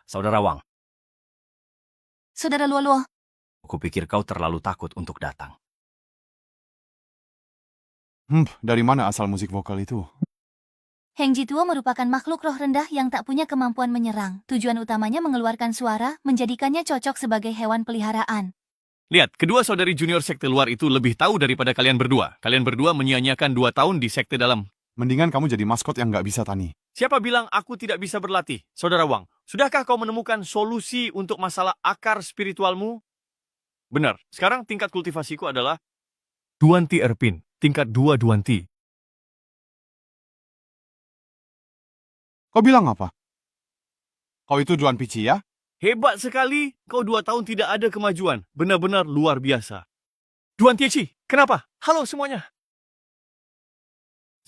Saudara Wang, Saudara Luo-Luo, kupikir kau terlalu takut untuk datang. Dari mana asal musik vokal itu? Heng Jituo merupakan makhluk roh rendah yang tak punya kemampuan menyerang. Tujuan utamanya mengeluarkan suara, menjadikannya cocok sebagai hewan peliharaan. Lihat, kedua saudari junior sekte luar itu lebih tahu daripada kalian berdua. Kalian berdua menyia-nyiakan 2 tahun di sekte dalam. Mendingan kamu jadi maskot yang nggak bisa tani. Siapa bilang aku tidak bisa berlatih? Saudara Wang, sudahkah kau menemukan solusi untuk masalah akar spiritualmu? Benar, sekarang tingkat kultivasiku adalah Duanti Erpin, tingkat 2 Duanti. Kau bilang apa? Kau itu Duan Pici ya? Hebat sekali, kau 2 tahun tidak ada kemajuan. Benar-benar luar biasa. Duan Tieci, kenapa? Halo semuanya.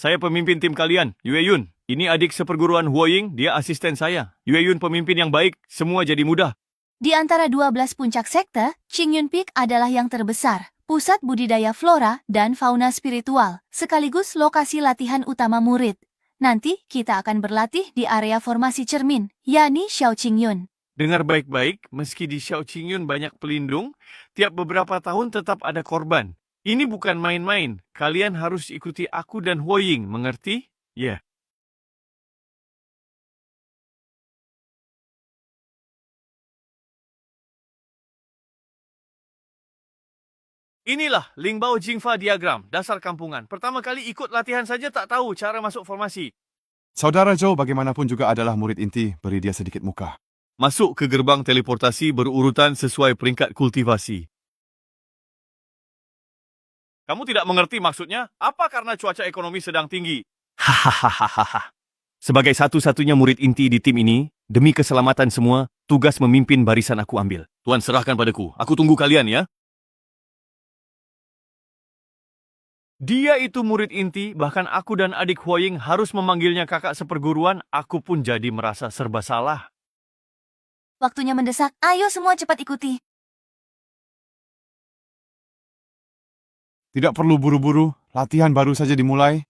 Saya pemimpin tim kalian, Yue Yun. Ini adik seperguruan Huoying, dia asisten saya. Yue Yun pemimpin yang baik, semua jadi mudah. Di antara 12 puncak sekte, Qingyun Peak adalah yang terbesar, pusat budidaya flora dan fauna spiritual, sekaligus lokasi latihan utama murid. Nanti kita akan berlatih di area formasi cermin, yakni Xiao Qingyun. Dengar baik-baik, meski di Xiao Qingyun banyak pelindung, tiap beberapa tahun tetap ada korban. Ini bukan main-main. Kalian harus ikuti aku dan Huoying, mengerti? Ya. Inilah Lingbao Jingfa diagram, dasar kampungan. Pertama kali ikut latihan saja tak tahu cara masuk formasi. Saudara Zhou bagaimanapun juga adalah murid inti, beri dia sedikit muka. Masuk ke gerbang teleportasi berurutan sesuai peringkat kultivasi. Kamu tidak mengerti maksudnya? Apa karena cuaca ekonomi sedang tinggi? Hahaha. Sebagai satu-satunya murid inti di tim ini, demi keselamatan semua, tugas memimpin barisan aku ambil. Tuan serahkan padaku. Aku tunggu kalian ya. Dia itu murid inti, bahkan aku dan adik Huoying harus memanggilnya kakak seperguruan, aku pun jadi merasa serba salah. Waktunya mendesak, ayo semua cepat ikuti. Tidak perlu buru-buru, latihan baru saja dimulai.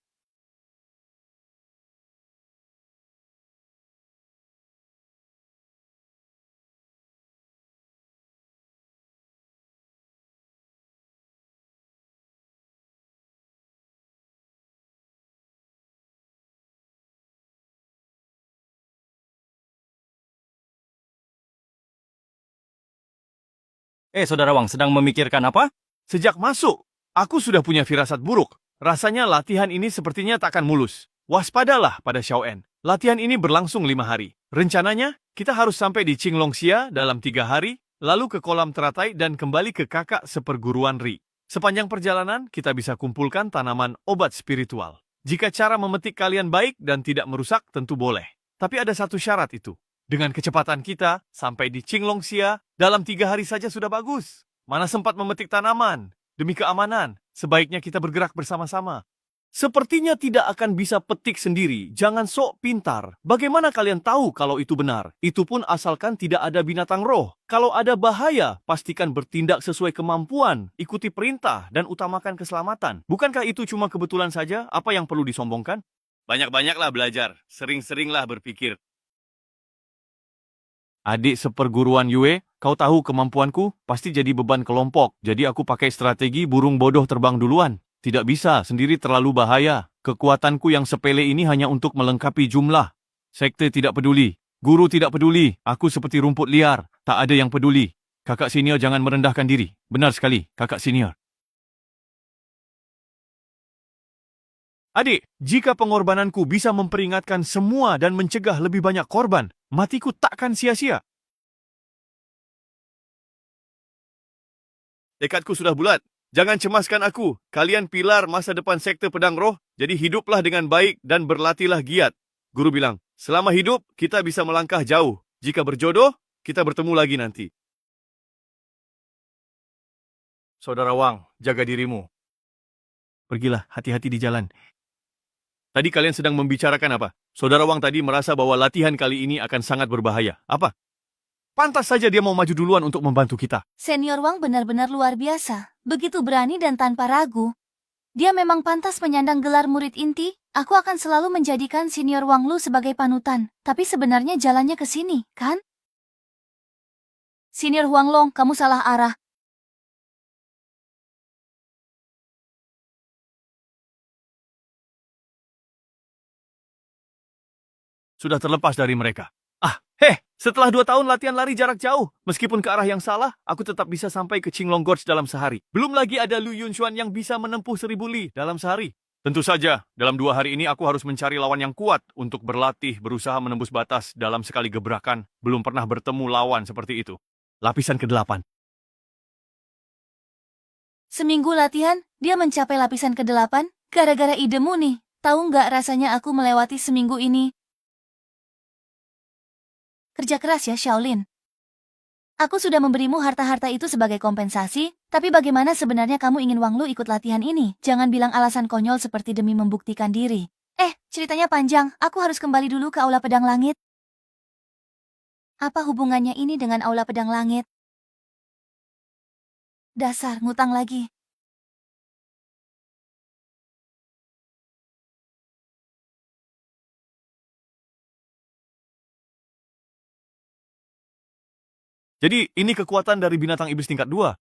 Saudara Wang sedang memikirkan apa? Sejak masuk, aku sudah punya firasat buruk. Rasanya latihan ini sepertinya takkan mulus. Waspadalah pada Xiaoen. Latihan ini berlangsung 5 hari. Rencananya, kita harus sampai di Qinglongxia dalam 3 hari, lalu ke kolam teratai dan kembali ke kakak seperguruan Ri. Sepanjang perjalanan, kita bisa kumpulkan tanaman obat spiritual. Jika cara memetik kalian baik dan tidak merusak, tentu boleh. Tapi ada satu syarat itu. Dengan kecepatan kita, sampai di Qinglongxia, dalam 3 hari saja sudah bagus. Mana sempat memetik tanaman? Demi keamanan, sebaiknya kita bergerak bersama-sama. Sepertinya tidak akan bisa petik sendiri, jangan sok pintar. Bagaimana kalian tahu kalau itu benar? Itu pun asalkan tidak ada binatang roh. Kalau ada bahaya, pastikan bertindak sesuai kemampuan, ikuti perintah, dan utamakan keselamatan. Bukankah itu cuma kebetulan saja? Apa yang perlu disombongkan? Banyak-banyaklah belajar, sering-seringlah berpikir. Adik seperguruan Yue, kau tahu kemampuanku pasti jadi beban kelompok. Jadi aku pakai strategi burung bodoh terbang duluan. Tidak bisa, sendiri terlalu bahaya. Kekuatanku yang sepele ini hanya untuk melengkapi jumlah. Sekte tidak peduli. Guru tidak peduli. Aku seperti rumput liar. Tak ada yang peduli. Kakak senior jangan merendahkan diri. Benar sekali, kakak senior. Adik, jika pengorbananku bisa memperingatkan semua dan mencegah lebih banyak korban, matiku takkan sia-sia. Tekadku sudah bulat. Jangan cemaskan aku. Kalian pilar masa depan sekte pedang roh, jadi hiduplah dengan baik dan berlatihlah giat. Guru bilang, selama hidup kita bisa melangkah jauh. Jika berjodoh, kita bertemu lagi nanti. Saudara Wang, jaga dirimu. Pergilah, hati-hati di jalan. Tadi kalian sedang membicarakan apa? Saudara Wang tadi merasa bahwa latihan kali ini akan sangat berbahaya. Apa? Pantas saja dia mau maju duluan untuk membantu kita. Senior Wang benar-benar luar biasa. Begitu berani dan tanpa ragu. Dia memang pantas menyandang gelar murid inti. Aku akan selalu menjadikan Senior Wang Lu sebagai panutan. Tapi sebenarnya jalannya ke sini, kan? Senior Huanglong, kamu salah arah. Sudah terlepas dari mereka. Setelah 2 tahun latihan lari jarak jauh, meskipun ke arah yang salah, aku tetap bisa sampai ke Qinglong Gorge dalam sehari. Belum lagi ada Lu Yunshuan yang bisa menempuh 1000 li dalam sehari. Tentu saja, dalam 2 hari ini aku harus mencari lawan yang kuat untuk berlatih, berusaha menembus batas dalam sekali gebrakan. Belum pernah bertemu lawan seperti itu. Lapisan ke-8. Seminggu latihan, dia mencapai lapisan ke-8, gara-gara idemu nih. Tahu nggak rasanya aku melewati seminggu ini? Kerja keras ya, Shaolin. Aku sudah memberimu harta-harta itu sebagai kompensasi, tapi bagaimana sebenarnya kamu ingin Wang Lu ikut latihan ini? Jangan bilang alasan konyol seperti demi membuktikan diri. Ceritanya panjang, aku harus kembali dulu ke Aula Pedang Langit. Apa hubungannya ini dengan Aula Pedang Langit? Dasar, ngutang lagi. Jadi, ini kekuatan dari binatang iblis tingkat 2.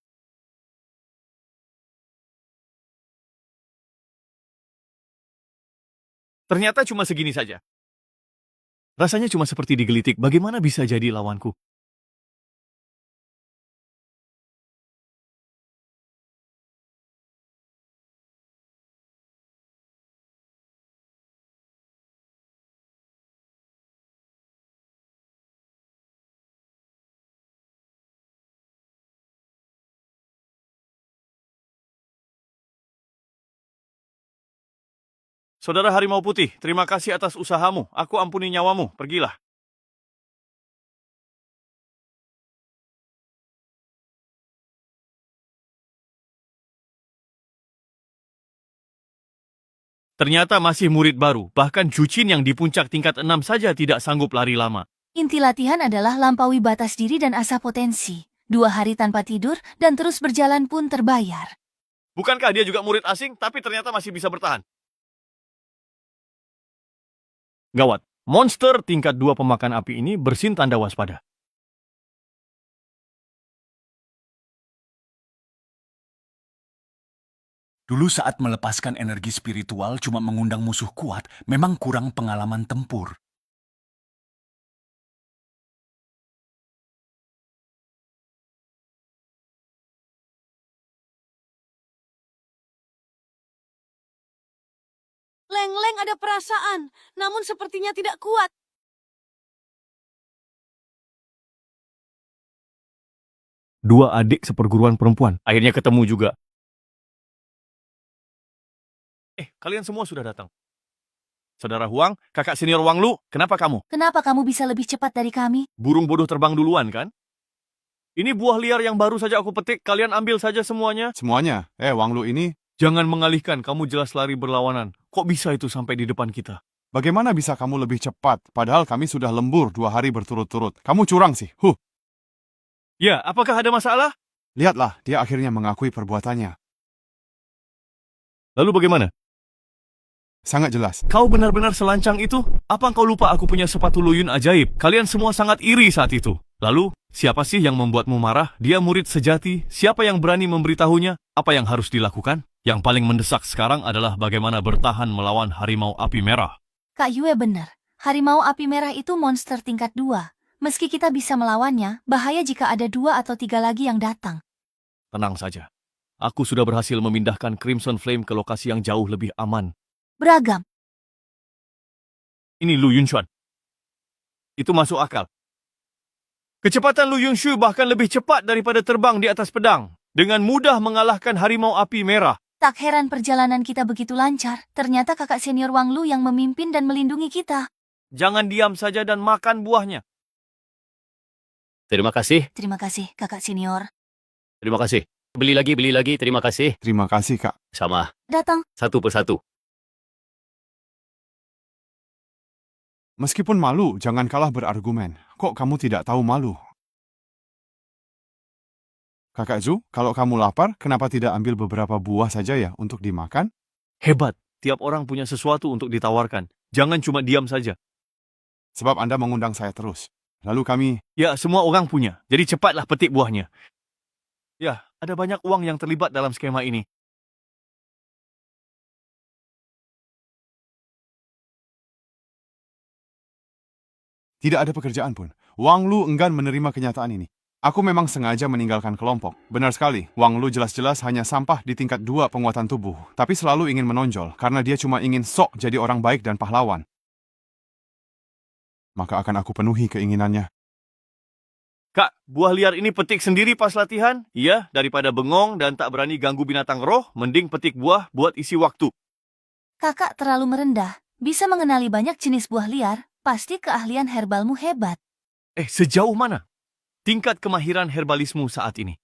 Ternyata cuma segini saja. Rasanya cuma seperti digelitik, bagaimana bisa jadi lawanku? Saudara Harimau Putih, terima kasih atas usahamu. Aku ampuni nyawamu. Pergilah. Ternyata masih murid baru, bahkan Jucin yang di puncak tingkat 6 saja tidak sanggup lari lama. Inti latihan adalah lampaui batas diri dan asa potensi. 2 hari tanpa tidur dan terus berjalan pun terbayar. Bukankah dia juga murid asing, tapi ternyata masih bisa bertahan? Gawat, monster tingkat 2 pemakan api ini bersin tanda waspada. Dulu saat melepaskan energi spiritual cuma mengundang musuh kuat, memang kurang pengalaman tempur. Leng-Leng ada perasaan, namun sepertinya tidak kuat. Dua adik seperguruan perempuan, akhirnya ketemu juga. Kalian semua sudah datang. Saudara Huang, kakak senior Wang Lu, kenapa kamu? Kenapa kamu bisa lebih cepat dari kami? Burung bodoh terbang duluan, kan? Ini buah liar yang baru saja aku petik, kalian ambil saja semuanya. Semuanya. Wang Lu ini, Jangan mengalihkan, kamu jelas lari berlawanan. Kok bisa itu sampai di depan kita? bagaimana bisa kamu lebih cepat? Padahal kami sudah lembur 2 hari berturut-turut. Kamu curang sih. Ya, apakah ada masalah? Lihatlah, dia akhirnya mengakui perbuatannya. Lalu bagaimana? Sangat jelas. Kau benar-benar selancang itu? Apa kau lupa aku punya sepatu luyun ajaib? Kalian semua sangat iri saat itu. Lalu, siapa sih yang membuatmu marah? Dia murid sejati. Siapa yang berani memberitahunya? Apa yang harus dilakukan? Yang paling mendesak sekarang adalah bagaimana bertahan melawan harimau api merah. Kak Yue benar. Harimau api merah itu monster tingkat 2. Meski kita bisa melawannya, bahaya jika ada 2 atau 3 lagi yang datang. Tenang saja. Aku sudah berhasil memindahkan Crimson Flame ke lokasi yang jauh lebih aman. Beragam. Ini Lu Yunshuan. Itu masuk akal. Kecepatan Lu Yunshu bahkan lebih cepat daripada terbang di atas pedang. Dengan mudah mengalahkan harimau api merah. Tak heran perjalanan kita begitu lancar. Ternyata kakak senior Wang Lu yang memimpin dan melindungi kita. Jangan diam saja dan makan buahnya. Terima kasih, Terima kasih, kakak senior. terima kasih. Beli lagi, terima kasih. Terima kasih, Kak. Sama, Datang. satu persatu. Meskipun malu, jangan kalah berargumen. Kok kamu tidak tahu malu? Kakak Zhu, kalau kamu lapar, kenapa tidak ambil beberapa buah saja ya untuk dimakan? Hebat. Tiap orang punya sesuatu untuk ditawarkan. Jangan cuma diam saja. Sebab Anda mengundang saya terus. Lalu kami, Ya, semua orang punya. Jadi cepatlah petik buahnya. Ya, ada banyak uang yang terlibat dalam skema ini. tidak ada pekerjaan pun. Wang Lu enggan menerima kenyataan ini. Aku memang sengaja meninggalkan kelompok. Benar sekali, Wang Lu jelas-jelas hanya sampah di tingkat 2 penguatan tubuh, tapi selalu ingin menonjol karena dia cuma ingin sok jadi orang baik dan pahlawan. Maka akan aku penuhi keinginannya. Kak, buah liar ini petik sendiri pas latihan? Iya, daripada bengong dan tak berani ganggu binatang roh, mending petik buah buat isi waktu. Kakak terlalu merendah. Bisa mengenali banyak jenis buah liar, pasti keahlian herbalmu hebat. Sejauh mana tingkat kemahiran herbalismu saat ini?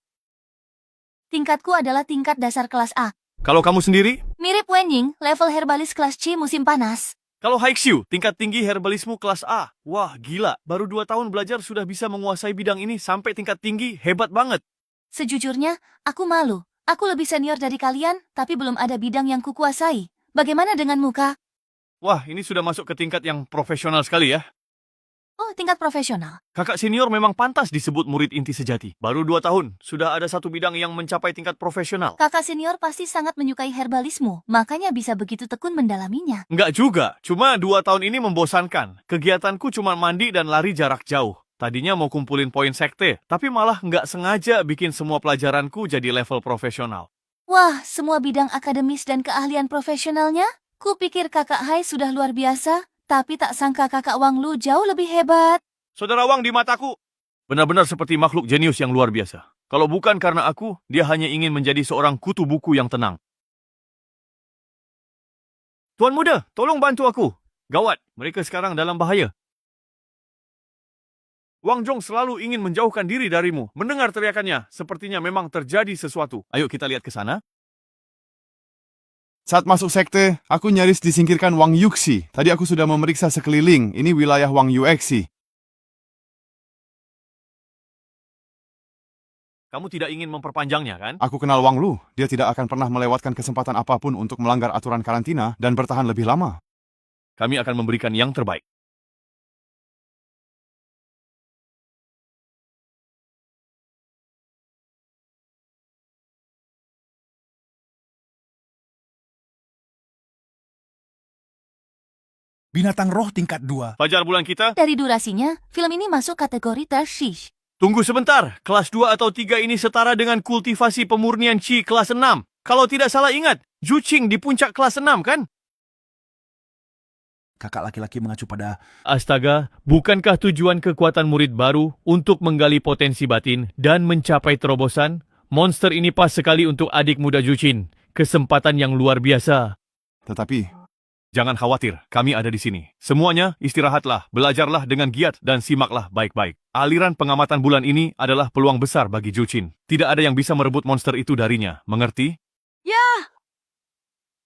Tingkatku adalah tingkat dasar kelas A. Kalau kamu sendiri? Mirip Wenying, level herbalis kelas C musim panas. Kalau Haixiu, tingkat tinggi herbalismu kelas A. Wah, gila. Baru 2 tahun belajar sudah bisa menguasai bidang ini sampai tingkat tinggi. Hebat banget. Sejujurnya, aku malu. Aku lebih senior dari kalian, tapi belum ada bidang yang kukuasai. Bagaimana denganmu, Kak? Wah, ini sudah masuk ke tingkat yang profesional sekali ya. Oh, tingkat profesional. Kakak senior memang pantas disebut murid inti sejati. Baru 2 tahun, sudah ada satu bidang yang mencapai tingkat profesional. Kakak senior pasti sangat menyukai herbalismu, makanya bisa begitu tekun mendalaminya. Enggak juga, cuma 2 tahun ini membosankan. Kegiatanku cuma mandi dan lari jarak jauh. Tadinya mau kumpulin poin sekte, tapi malah nggak sengaja bikin semua pelajaranku jadi level profesional. Wah, semua bidang akademis dan keahlian profesionalnya? Kupikir kakak Hai sudah luar biasa, tapi tak sangka kakak Wang Lu jauh lebih hebat. Saudara Wang di mataku benar-benar seperti makhluk jenius yang luar biasa. Kalau bukan karena aku, dia hanya ingin menjadi seorang kutu buku yang tenang. Tuan muda, tolong bantu aku. Gawat, mereka sekarang dalam bahaya. Wang Zhong selalu ingin menjauhkan diri darimu. Mendengar teriakannya, sepertinya memang terjadi sesuatu. Ayo kita lihat ke sana. Saat masuk sekte, aku nyaris disingkirkan Wang Yuxi. Tadi aku sudah memeriksa sekeliling, ini wilayah Wang Yuexi. Kamu tidak ingin memperpanjangnya, kan? Aku kenal Wang Lu, dia tidak akan pernah melewatkan kesempatan apapun untuk melanggar aturan karantina dan bertahan lebih lama. Kami akan memberikan yang terbaik. Binatang roh tingkat 2. Fajar bulan kita, Dari durasinya, film ini masuk kategori Tarshish. tunggu sebentar. Kelas 2 atau 3 ini setara dengan kultivasi pemurnian Qi kelas 6. Kalau tidak salah ingat, Zhu Qing di puncak kelas 6, kan? Kakak laki-laki mengacu pada Astaga, bukankah tujuan kekuatan murid baru untuk menggali potensi batin dan mencapai terobosan? Monster ini pas sekali untuk adik muda Juchin. Kesempatan yang luar biasa. Tetapi, Jangan khawatir, kami ada di sini. Semuanya istirahatlah, belajarlah dengan giat dan simaklah baik-baik. Aliran pengamatan bulan ini adalah peluang besar bagi Juchin. Tidak ada yang bisa merebut monster itu darinya, mengerti? Ya!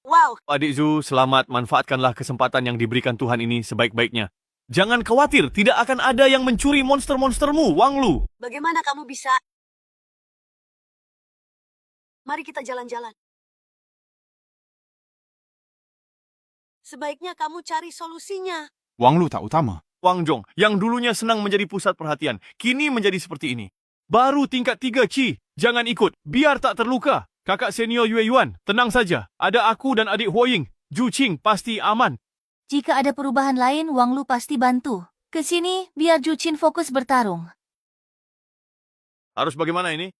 Wow, Adik Zhu, selamat manfaatkanlah kesempatan yang diberikan Tuhan ini sebaik-baiknya. Jangan khawatir, tidak akan ada yang mencuri monster-monstermu, Wang Lu. bagaimana kamu bisa? Mari kita jalan-jalan. Sebaiknya kamu cari solusinya. Wang Lu tak utama. Wang Zhong, yang dulunya senang menjadi pusat perhatian, kini menjadi seperti ini. Baru tingkat 3 Qi, jangan ikut, biar tak terluka. Kakak senior Yue Yuan, tenang saja. Ada aku dan adik Huoying. Zhu Qing pasti aman. Jika ada perubahan lain, Wang Lu pasti bantu. Kesini, biar Juchin fokus bertarung. Harus bagaimana ini?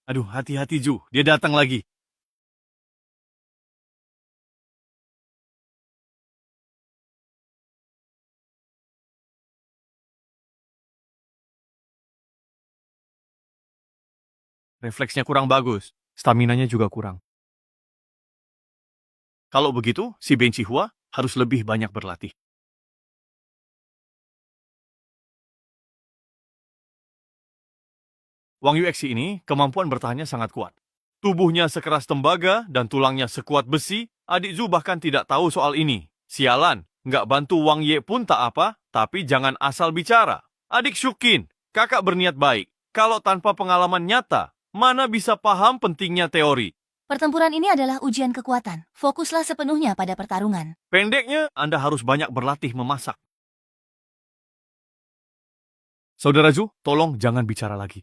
Aduh, hati-hati Zhu, dia datang lagi. Refleksnya kurang bagus, staminanya juga kurang. Kalau begitu, si Ben Chihua harus lebih banyak berlatih. Wang Yuexi ini kemampuan bertahannya sangat kuat. Tubuhnya sekeras tembaga dan tulangnya sekuat besi, adik Zhu bahkan tidak tahu soal ini. Sialan, nggak bantu Wang Ye pun tak apa, tapi jangan asal bicara. Adik Shukin, kakak berniat baik. Kalau tanpa pengalaman nyata, mana bisa paham pentingnya teori? Pertempuran ini adalah ujian kekuatan. Fokuslah sepenuhnya pada pertarungan. Pendeknya, Anda harus banyak berlatih memasak. Saudara Zu, tolong jangan bicara lagi.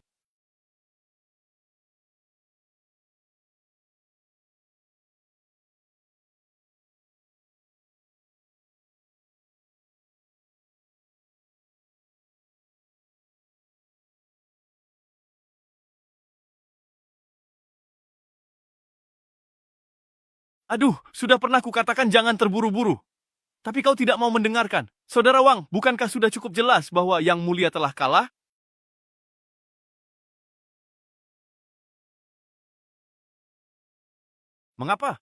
Aduh, sudah pernah kukatakan jangan terburu-buru. Tapi kau tidak mau mendengarkan. Saudara Wang, bukankah sudah cukup jelas bahwa Yang Mulia telah kalah? Mengapa?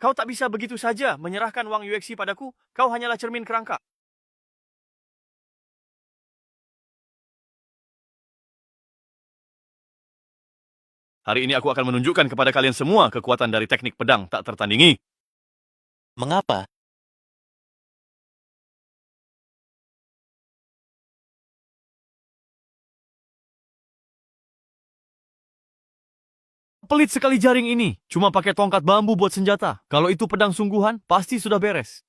Kau tak bisa begitu saja menyerahkan Wang Yuexi padaku. Kau hanyalah cermin kerangka. Hari ini aku akan menunjukkan kepada kalian semua kekuatan dari teknik pedang tak tertandingi. Mengapa? Pelit sekali jaring ini. Cuma pakai tongkat bambu buat senjata. Kalau itu pedang sungguhan, pasti sudah beres.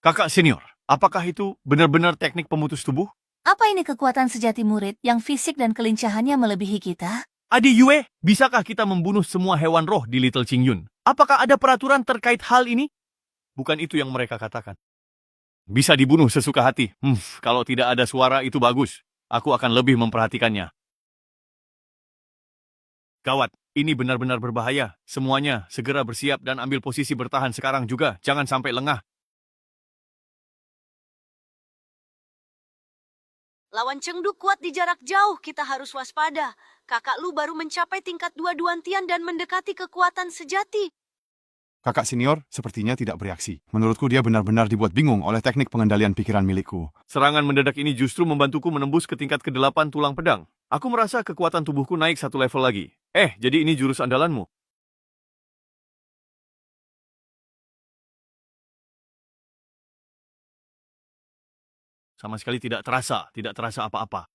Kakak senior, apakah itu benar-benar teknik pemutus tubuh? Apa ini kekuatan sejati murid yang fisik dan kelincahannya melebihi kita? Adi Yue, bisakah kita membunuh semua hewan roh di Little Qingyun? Apakah ada peraturan terkait hal ini? Bukan itu yang mereka katakan. Bisa dibunuh sesuka hati. Kalau tidak ada suara itu bagus. Aku akan lebih memperhatikannya. Gawat, ini benar-benar berbahaya. Semuanya segera bersiap dan ambil posisi bertahan sekarang juga. Jangan sampai lengah. Lawan Chengdu kuat di jarak jauh, kita harus waspada. Kakak Lu baru mencapai tingkat 2 Duantian dan mendekati kekuatan sejati. Kakak senior sepertinya tidak bereaksi. Menurutku dia benar-benar dibuat bingung oleh teknik pengendalian pikiran milikku. Serangan mendadak ini justru membantuku menembus ke tingkat ke-8 tulang pedang. Aku merasa kekuatan tubuhku naik satu level lagi. Jadi ini jurus andalanmu. Sama sekali tidak terasa apa-apa.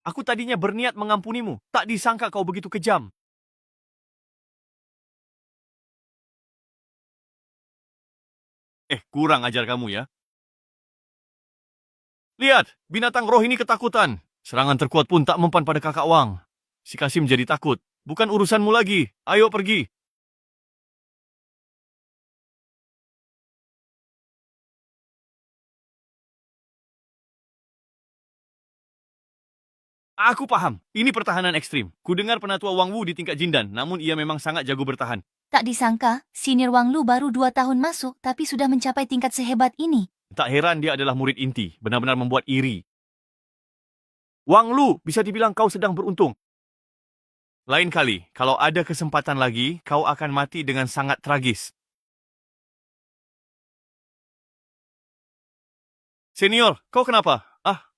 Aku tadinya berniat mengampunimu, tak disangka kau begitu kejam. Kurang ajar kamu ya. Lihat, binatang roh ini ketakutan. Serangan terkuat pun tak mempan pada kakak Wang. Si Kasim jadi takut. Bukan urusanmu lagi. Ayo pergi. Aku paham. Ini pertahanan ekstrim. Kudengar penatua Wang Wu di tingkat Jindan, namun ia memang sangat jago bertahan. Tak disangka, senior Wang Lu baru 2 tahun masuk tapi sudah mencapai tingkat sehebat ini. Tak heran dia adalah murid inti. Benar-benar membuat iri. Wang Lu, bisa dibilang kau sedang beruntung. Lain kali, kalau ada kesempatan lagi, kau akan mati dengan sangat tragis. Senior, kau kenapa?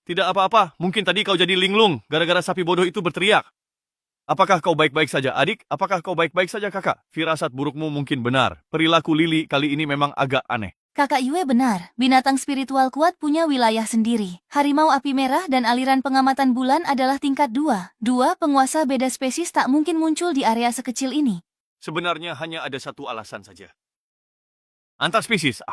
Tidak apa-apa. Mungkin tadi kau jadi linglung gara-gara sapi bodoh itu berteriak. Apakah kau baik-baik saja, adik? Apakah kau baik-baik saja, kakak? Firasat burukmu mungkin benar. Perilaku Lili kali ini memang agak aneh. Kakak Yue benar, binatang spiritual kuat punya wilayah sendiri. Harimau api merah dan aliran pengamatan bulan adalah tingkat 2. Dua penguasa beda spesies tak mungkin muncul di area sekecil ini. Sebenarnya hanya ada satu alasan saja. Antar spesies.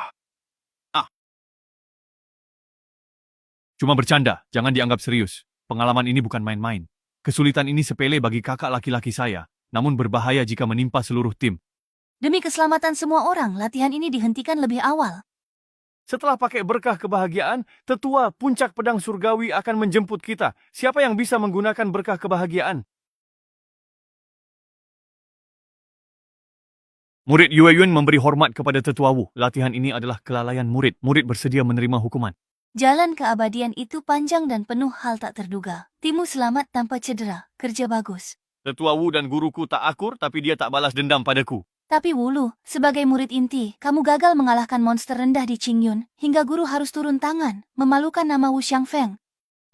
Cuma bercanda, jangan dianggap serius. Pengalaman ini bukan main-main. Kesulitan ini sepele bagi kakak laki-laki saya, namun berbahaya jika menimpa seluruh tim. Demi keselamatan semua orang, latihan ini dihentikan lebih awal. Setelah pakai berkah kebahagiaan, tetua puncak pedang surgawi akan menjemput kita. Siapa yang bisa menggunakan berkah kebahagiaan? Murid Yue Yun memberi hormat kepada tetua Wu. Latihan ini adalah kelalaian murid. Murid bersedia menerima hukuman. Jalan keabadian itu panjang dan penuh hal tak terduga. Timmu selamat tanpa cedera. Kerja bagus. Tetua Wu dan guruku tak akur, tapi dia tak balas dendam padaku. Tapi Wulu, sebagai murid inti, kamu gagal mengalahkan monster rendah di Qingyun, hingga guru harus turun tangan, memalukan nama Wu Xiangfeng.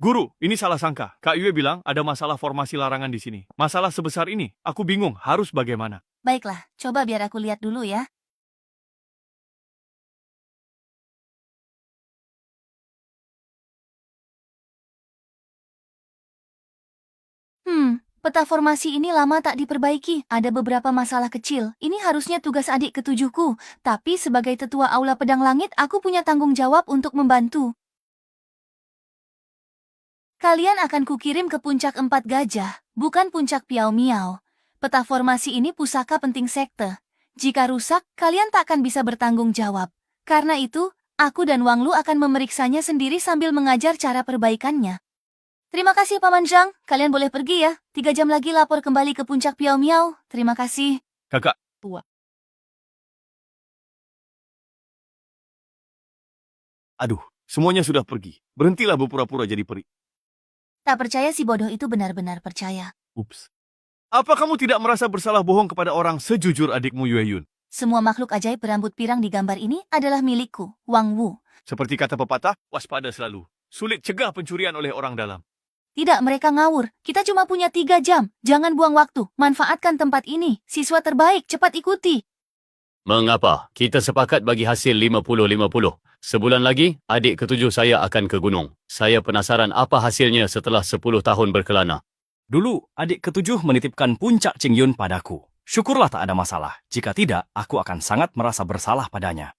Guru, ini salah sangka. Kak Yue bilang ada masalah formasi larangan di sini. Masalah sebesar ini, aku bingung harus bagaimana. Baiklah, coba biar aku lihat dulu ya. Peta formasi ini lama tak diperbaiki, ada beberapa masalah kecil. Ini harusnya tugas adik ketujuhku, tapi sebagai tetua Aula Pedang Langit, aku punya tanggung jawab untuk membantu. Kalian akan kukirim ke puncak 4 gajah, bukan puncak Piao Miao. Peta formasi ini pusaka penting sekte. Jika rusak, kalian tak akan bisa bertanggung jawab. Karena itu, aku dan Wang Lu akan memeriksanya sendiri sambil mengajar cara perbaikannya. Terima kasih Paman Zhang, kalian boleh pergi ya. 3 jam lagi lapor kembali ke puncak Piao Miao. Terima kasih. Kakak. Tua. Aduh, semuanya sudah pergi. Berhentilah berpura-pura jadi peri. Tak percaya si bodoh itu benar-benar percaya. Ups. Apa kamu tidak merasa bersalah bohong kepada orang sejujur adikmu Yue Yun? Semua makhluk ajaib berambut pirang di gambar ini adalah milikku, Wang Wu. Seperti kata pepatah, waspada selalu. Sulit cegah pencurian oleh orang dalam. Tidak, mereka ngawur. Kita cuma punya 3 jam. Jangan buang waktu. Manfaatkan tempat ini. Siswa terbaik, cepat ikuti. Mengapa? Kita sepakat bagi hasil 50-50. Sebulan lagi, adik ketujuh saya akan ke gunung. Saya penasaran apa hasilnya setelah 10 tahun berkelana. Dulu, adik ketujuh menitipkan puncak Qingyun padaku. Syukurlah tak ada masalah. Jika tidak, aku akan sangat merasa bersalah padanya.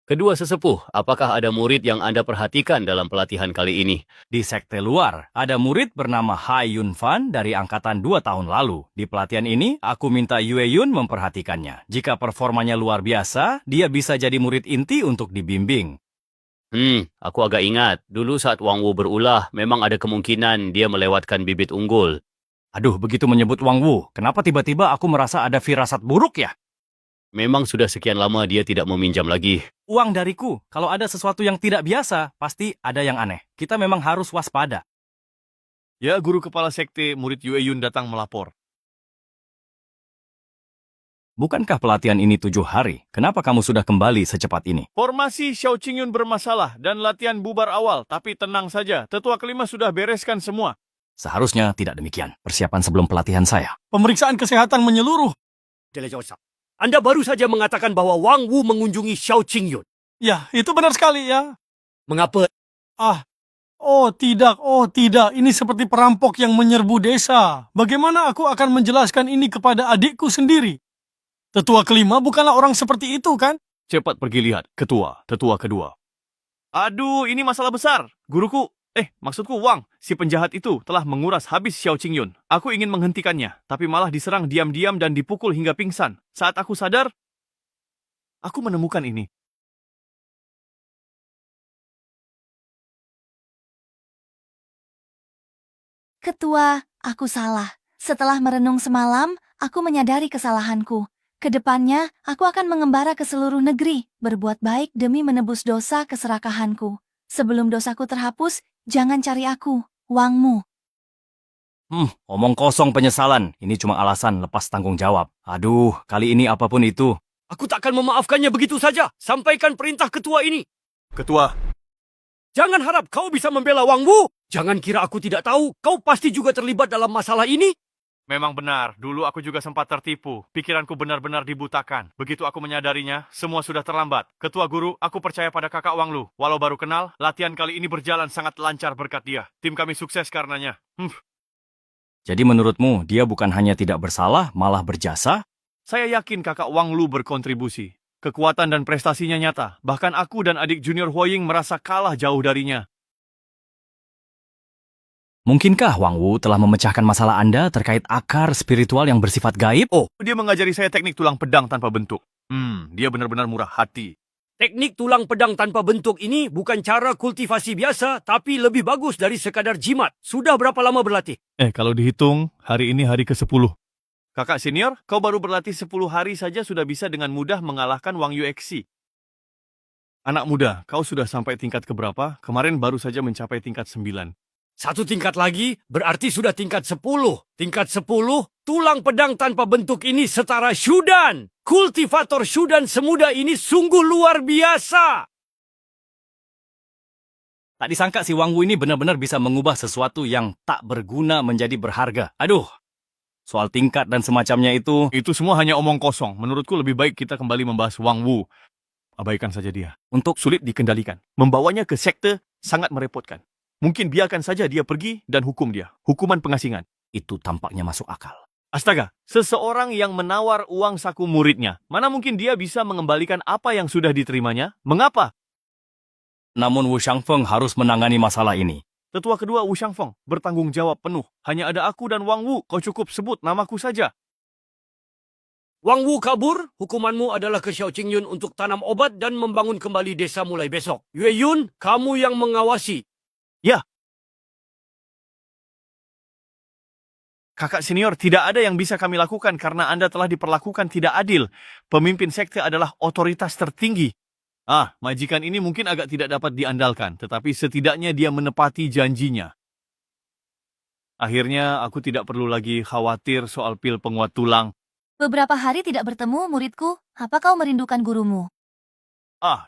Kedua sesepuh, apakah ada murid yang Anda perhatikan dalam pelatihan kali ini? Di sekte luar, ada murid bernama Hai Yun Fan dari angkatan 2 tahun lalu. Di pelatihan ini, aku minta Yue Yun memperhatikannya. Jika performanya luar biasa, dia bisa jadi murid inti untuk dibimbing. Aku agak ingat. Dulu saat Wang Wu berulah, memang ada kemungkinan dia melewatkan bibit unggul. Aduh, begitu menyebut Wang Wu, kenapa tiba-tiba aku merasa ada firasat buruk ya? Memang sudah sekian lama dia tidak meminjam lagi. Uang dariku, kalau ada sesuatu yang tidak biasa, pasti ada yang aneh. Kita memang harus waspada. Ya, guru kepala sekte murid Yue Yun datang melapor. Bukankah pelatihan ini 7 hari? Kenapa kamu sudah kembali secepat ini? Formasi Xiao Qingyun bermasalah dan latihan bubar awal, tapi tenang saja, tetua kelima sudah bereskan semua. Seharusnya tidak demikian. Persiapan sebelum pelatihan saya. Pemeriksaan kesehatan menyeluruh. Anda baru saja mengatakan bahwa Wang Wu mengunjungi Xiao Qingyun. Ya, itu benar sekali ya. Mengapa? Oh tidak, ini seperti perampok yang menyerbu desa. Bagaimana aku akan menjelaskan ini kepada adikku sendiri? Tetua kelima bukanlah orang seperti itu, kan? Cepat pergi lihat, tetua kedua. Aduh, ini masalah besar. Guruku, maksudku Wang, si penjahat itu telah menguras habis Xiao Qingyun. Aku ingin menghentikannya, tapi malah diserang diam-diam dan dipukul hingga pingsan. Saat aku sadar, aku menemukan ini. Ketua, aku salah. Setelah merenung semalam, aku menyadari kesalahanku. Kedepannya, aku akan mengembara ke seluruh negeri, berbuat baik demi menebus dosa keserakahanku. Sebelum dosaku terhapus, jangan cari aku, Wangmu. Omong kosong penyesalan. Ini cuma alasan lepas tanggung jawab. Aduh, kali ini apapun itu. Aku tak akan memaafkannya begitu saja. Sampaikan perintah ketua ini. Ketua, Jangan harap kau bisa membela Wang Wu. Jangan kira aku tidak tahu. Kau pasti juga terlibat dalam masalah ini. memang benar, dulu aku juga sempat tertipu. Pikiranku benar-benar dibutakan. Begitu aku menyadarinya, semua sudah terlambat. Ketua guru, aku percaya pada kakak Wang Lu. Walau baru kenal, latihan kali ini berjalan sangat lancar berkat dia. Tim kami sukses karenanya. Jadi menurutmu, dia bukan hanya tidak bersalah, malah berjasa? Saya yakin kakak Wang Lu berkontribusi. Kekuatan dan prestasinya nyata. Bahkan aku dan adik junior Huaying merasa kalah jauh darinya. Mungkinkah Wang Wu telah memecahkan masalah Anda terkait akar spiritual yang bersifat gaib? Oh, dia mengajari saya teknik tulang pedang tanpa bentuk. Dia benar-benar murah hati. Teknik tulang pedang tanpa bentuk ini bukan cara kultivasi biasa, tapi lebih bagus dari sekadar jimat. Sudah berapa lama berlatih? Kalau dihitung, hari ini hari ke-10. Kakak senior, kau baru berlatih 10 hari saja sudah bisa dengan mudah mengalahkan Wang Yuexi. Anak muda, kau sudah sampai tingkat keberapa? Kemarin baru saja mencapai tingkat 9. Satu tingkat lagi berarti sudah tingkat 10. Tingkat 10, tulang pedang tanpa bentuk ini setara Shudan. Kultivator Shudan semuda ini sungguh luar biasa. Tak disangka si Wang Wu ini benar-benar bisa mengubah sesuatu yang tak berguna menjadi berharga. Aduh, soal tingkat dan semacamnya itu... Itu semua hanya omong kosong. Menurutku lebih baik kita kembali membahas Wang Wu. Abaikan saja dia. Untuk sulit dikendalikan. Membawanya ke sekte sangat merepotkan. Mungkin biarkan saja dia pergi dan hukum dia. Hukuman pengasingan. Itu tampaknya masuk akal. Astaga, seseorang yang menawar uang saku muridnya. Mana mungkin dia bisa mengembalikan apa yang sudah diterimanya? Mengapa? Namun Wu Shangfeng harus menangani masalah ini. Tetua kedua Wu Shangfeng bertanggung jawab penuh. Hanya ada aku dan Wang Wu, kau cukup sebut namaku saja. Wang Wu kabur, hukumanmu adalah ke Xiao Qingyun untuk tanam obat dan membangun kembali desa mulai besok. Yue Yun, kamu yang mengawasi. Kakak senior, tidak ada yang bisa kami lakukan karena Anda telah diperlakukan tidak adil. Pemimpin sekte adalah otoritas tertinggi. Majikan ini mungkin agak tidak dapat diandalkan, tetapi setidaknya dia menepati janjinya. Akhirnya, aku tidak perlu lagi khawatir soal pil penguat tulang. Beberapa hari tidak bertemu, muridku. Apa kau merindukan gurumu?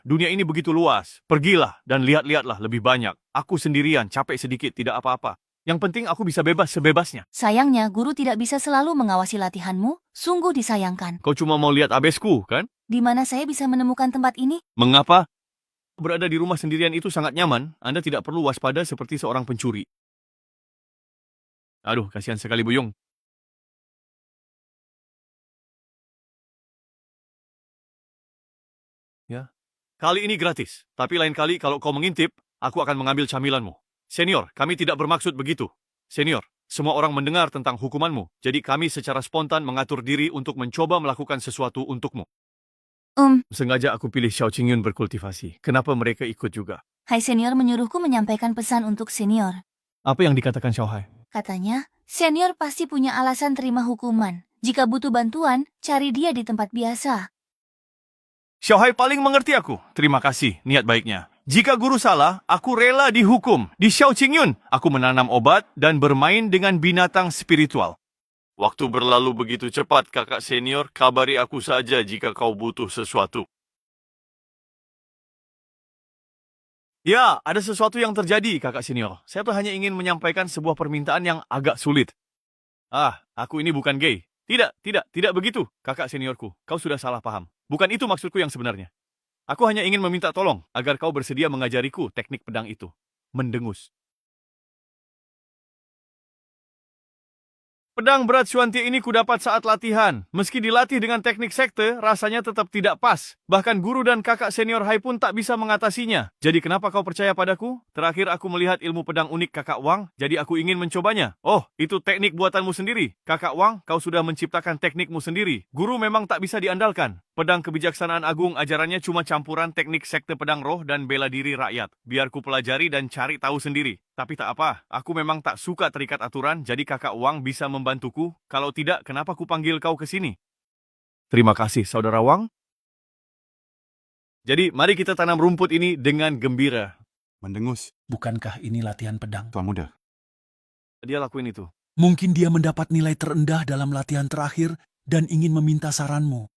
Dunia ini begitu luas. Pergilah dan lihat-lihatlah lebih banyak. Aku sendirian, capek sedikit, tidak apa-apa. Yang penting aku bisa bebas sebebasnya. Sayangnya, guru tidak bisa selalu mengawasi latihanmu. Sungguh disayangkan. Kau cuma mau lihat abesku, kan? Di mana saya bisa menemukan tempat ini? Mengapa? Berada di rumah sendirian itu sangat nyaman. Anda tidak perlu waspada seperti seorang pencuri. Aduh, kasihan sekali Buyung. Ya, kali ini gratis. Tapi lain kali kalau kau mengintip, aku akan mengambil camilanmu. Senior, kami tidak bermaksud begitu. Senior, semua orang mendengar tentang hukumanmu. Jadi kami secara spontan mengatur diri untuk mencoba melakukan sesuatu untukmu. Sengaja aku pilih Xiao Qingyun berkultivasi. Kenapa mereka ikut juga? Hai senior menyuruhku menyampaikan pesan untuk senior. Apa yang dikatakan Xiao Hai? Katanya, senior pasti punya alasan terima hukuman. Jika butuh bantuan, cari dia di tempat biasa. Xiao Hai paling mengerti aku. Terima kasih, niat baiknya. Jika guru salah, aku rela dihukum. Di Xiao Qingyun, aku menanam obat dan bermain dengan binatang spiritual. Waktu berlalu begitu cepat, kakak senior. Kabari aku saja jika kau butuh sesuatu. Ya, ada sesuatu yang terjadi, kakak senior. Saya tuh hanya ingin menyampaikan sebuah permintaan yang agak sulit. Aku ini bukan gay. Tidak begitu, kakak seniorku. Kau sudah salah paham. Bukan itu maksudku yang sebenarnya. Aku hanya ingin meminta tolong agar kau bersedia mengajariku teknik pedang itu. Mendengus. Pedang berat Xuantie ini kudapat saat latihan. Meski dilatih dengan teknik sekte, rasanya tetap tidak pas. Bahkan guru dan kakak senior Hai pun tak bisa mengatasinya. Jadi kenapa kau percaya padaku? Terakhir aku melihat ilmu pedang unik kakak Wang, jadi aku ingin mencobanya. Oh, itu teknik buatanmu sendiri. Kakak Wang, kau sudah menciptakan teknikmu sendiri. Guru memang tak bisa diandalkan. Pedang kebijaksanaan agung ajarannya cuma campuran teknik sekte pedang roh dan bela diri rakyat. Biar ku pelajari dan cari tahu sendiri. Tapi tak apa, aku memang tak suka terikat aturan, jadi kakak Wang bisa membantuku. Kalau tidak, kenapa ku panggil kau ke sini? Terima kasih, saudara Wang. Jadi, mari kita tanam rumput ini dengan gembira. Mendengus, Bukankah ini latihan pedang? Tuan Muda. Dia lakuin itu. Mungkin dia mendapat nilai terendah dalam latihan terakhir dan ingin meminta saranmu.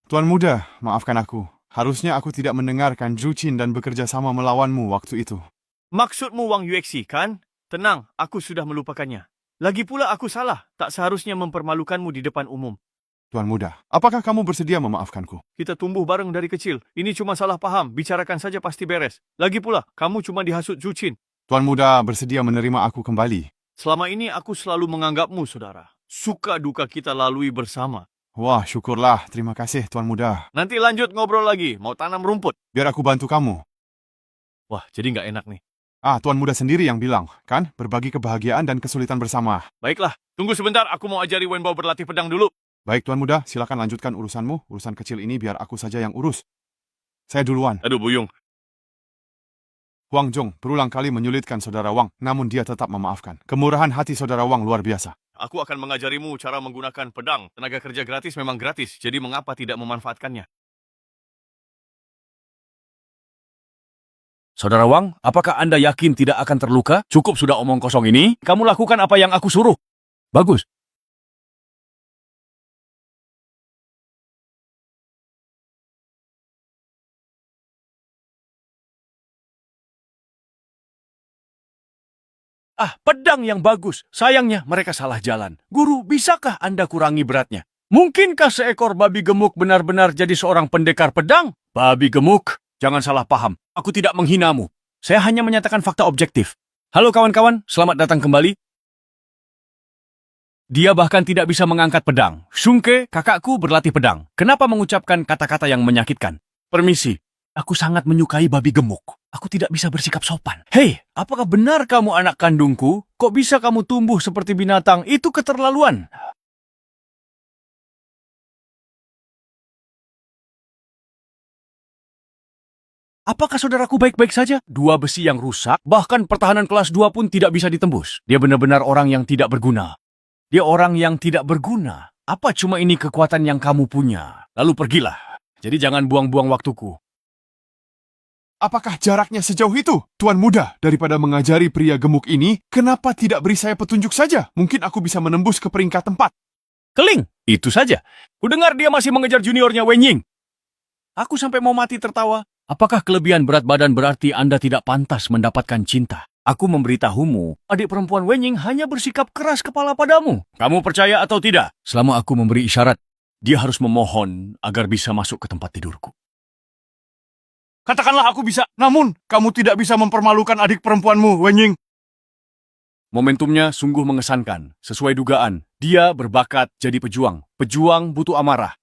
Tuan Muda, maafkan aku. Harusnya aku tidak mendengarkan Zhu Qin dan bekerja sama melawanmu waktu itu. Maksudmu Wang Yuexi, kan? Tenang, aku sudah melupakannya. Lagi pula aku salah, tak seharusnya mempermalukanmu di depan umum. Tuan Muda, apakah kamu bersedia memaafkanku? Kita tumbuh bareng dari kecil. Ini cuma salah paham, bicarakan saja pasti beres. Lagi pula, kamu cuma dihasut Zhu Qin. Tuan Muda bersedia menerima aku kembali. Selama ini aku selalu menganggapmu, saudara. Suka duka kita lalui bersama. Wah, syukurlah. Terima kasih, Tuan Muda. Nanti lanjut ngobrol lagi, mau tanam rumput. Biar aku bantu kamu. Wah, jadi nggak enak nih. Tuan Muda sendiri yang bilang, kan? Berbagi kebahagiaan dan kesulitan bersama. Baiklah, tunggu sebentar, aku mau ajari Wenbao berlatih pedang dulu. Baik, Tuan Muda, silakan lanjutkan urusanmu. Urusan kecil ini biar aku saja yang urus. Saya duluan. Aduh, Buyung. Wang Zhong berulang kali menyulitkan saudara Wang, namun dia tetap memaafkan. Kemurahan hati saudara Wang luar biasa. Aku akan mengajarimu cara menggunakan pedang. Tenaga kerja gratis memang gratis, jadi mengapa tidak memanfaatkannya? Saudara Wang, apakah Anda yakin tidak akan terluka? Cukup sudah omong kosong ini. Kamu lakukan apa yang aku suruh. Bagus. Pedang yang bagus. Sayangnya mereka salah jalan. Guru, bisakah Anda kurangi beratnya? Mungkinkah seekor babi gemuk benar-benar jadi seorang pendekar pedang? Babi gemuk, jangan salah paham. Aku tidak menghinamu. Saya hanya menyatakan fakta objektif. Halo kawan-kawan, selamat datang kembali. Dia bahkan tidak bisa mengangkat pedang. Shunke, kakakku, berlatih pedang. Kenapa mengucapkan kata-kata yang menyakitkan? Permisi, aku sangat menyukai babi gemuk. Aku tidak bisa bersikap sopan. Hei, apakah benar kamu anak kandungku? Kok bisa kamu tumbuh seperti binatang? Itu keterlaluan. Apakah saudaraku baik-baik saja? Dua besi yang rusak, bahkan pertahanan kelas 2 pun tidak bisa ditembus. Dia benar-benar orang yang tidak berguna. Dia orang yang tidak berguna. Apa cuma ini kekuatan yang kamu punya? Lalu pergilah. Jadi jangan buang-buang waktuku. Apakah jaraknya sejauh itu? Tuan muda, daripada mengajari pria gemuk ini, kenapa tidak beri saya petunjuk saja? Mungkin aku bisa menembus ke peringkat 4. Keling, itu saja. Kudengar dia masih mengejar juniornya Wenying. Aku sampai mau mati tertawa. Apakah kelebihan berat badan berarti Anda tidak pantas mendapatkan cinta? Aku memberitahumu, adik perempuan Wenying hanya bersikap keras kepala padamu. Kamu percaya atau tidak? Selama aku memberi isyarat, dia harus memohon agar bisa masuk ke tempat tidurku. Katakanlah aku bisa, namun kamu tidak bisa mempermalukan adik perempuanmu, Wenying. Momentumnya sungguh mengesankan. Sesuai dugaan, dia berbakat jadi pejuang. Pejuang butuh amarah.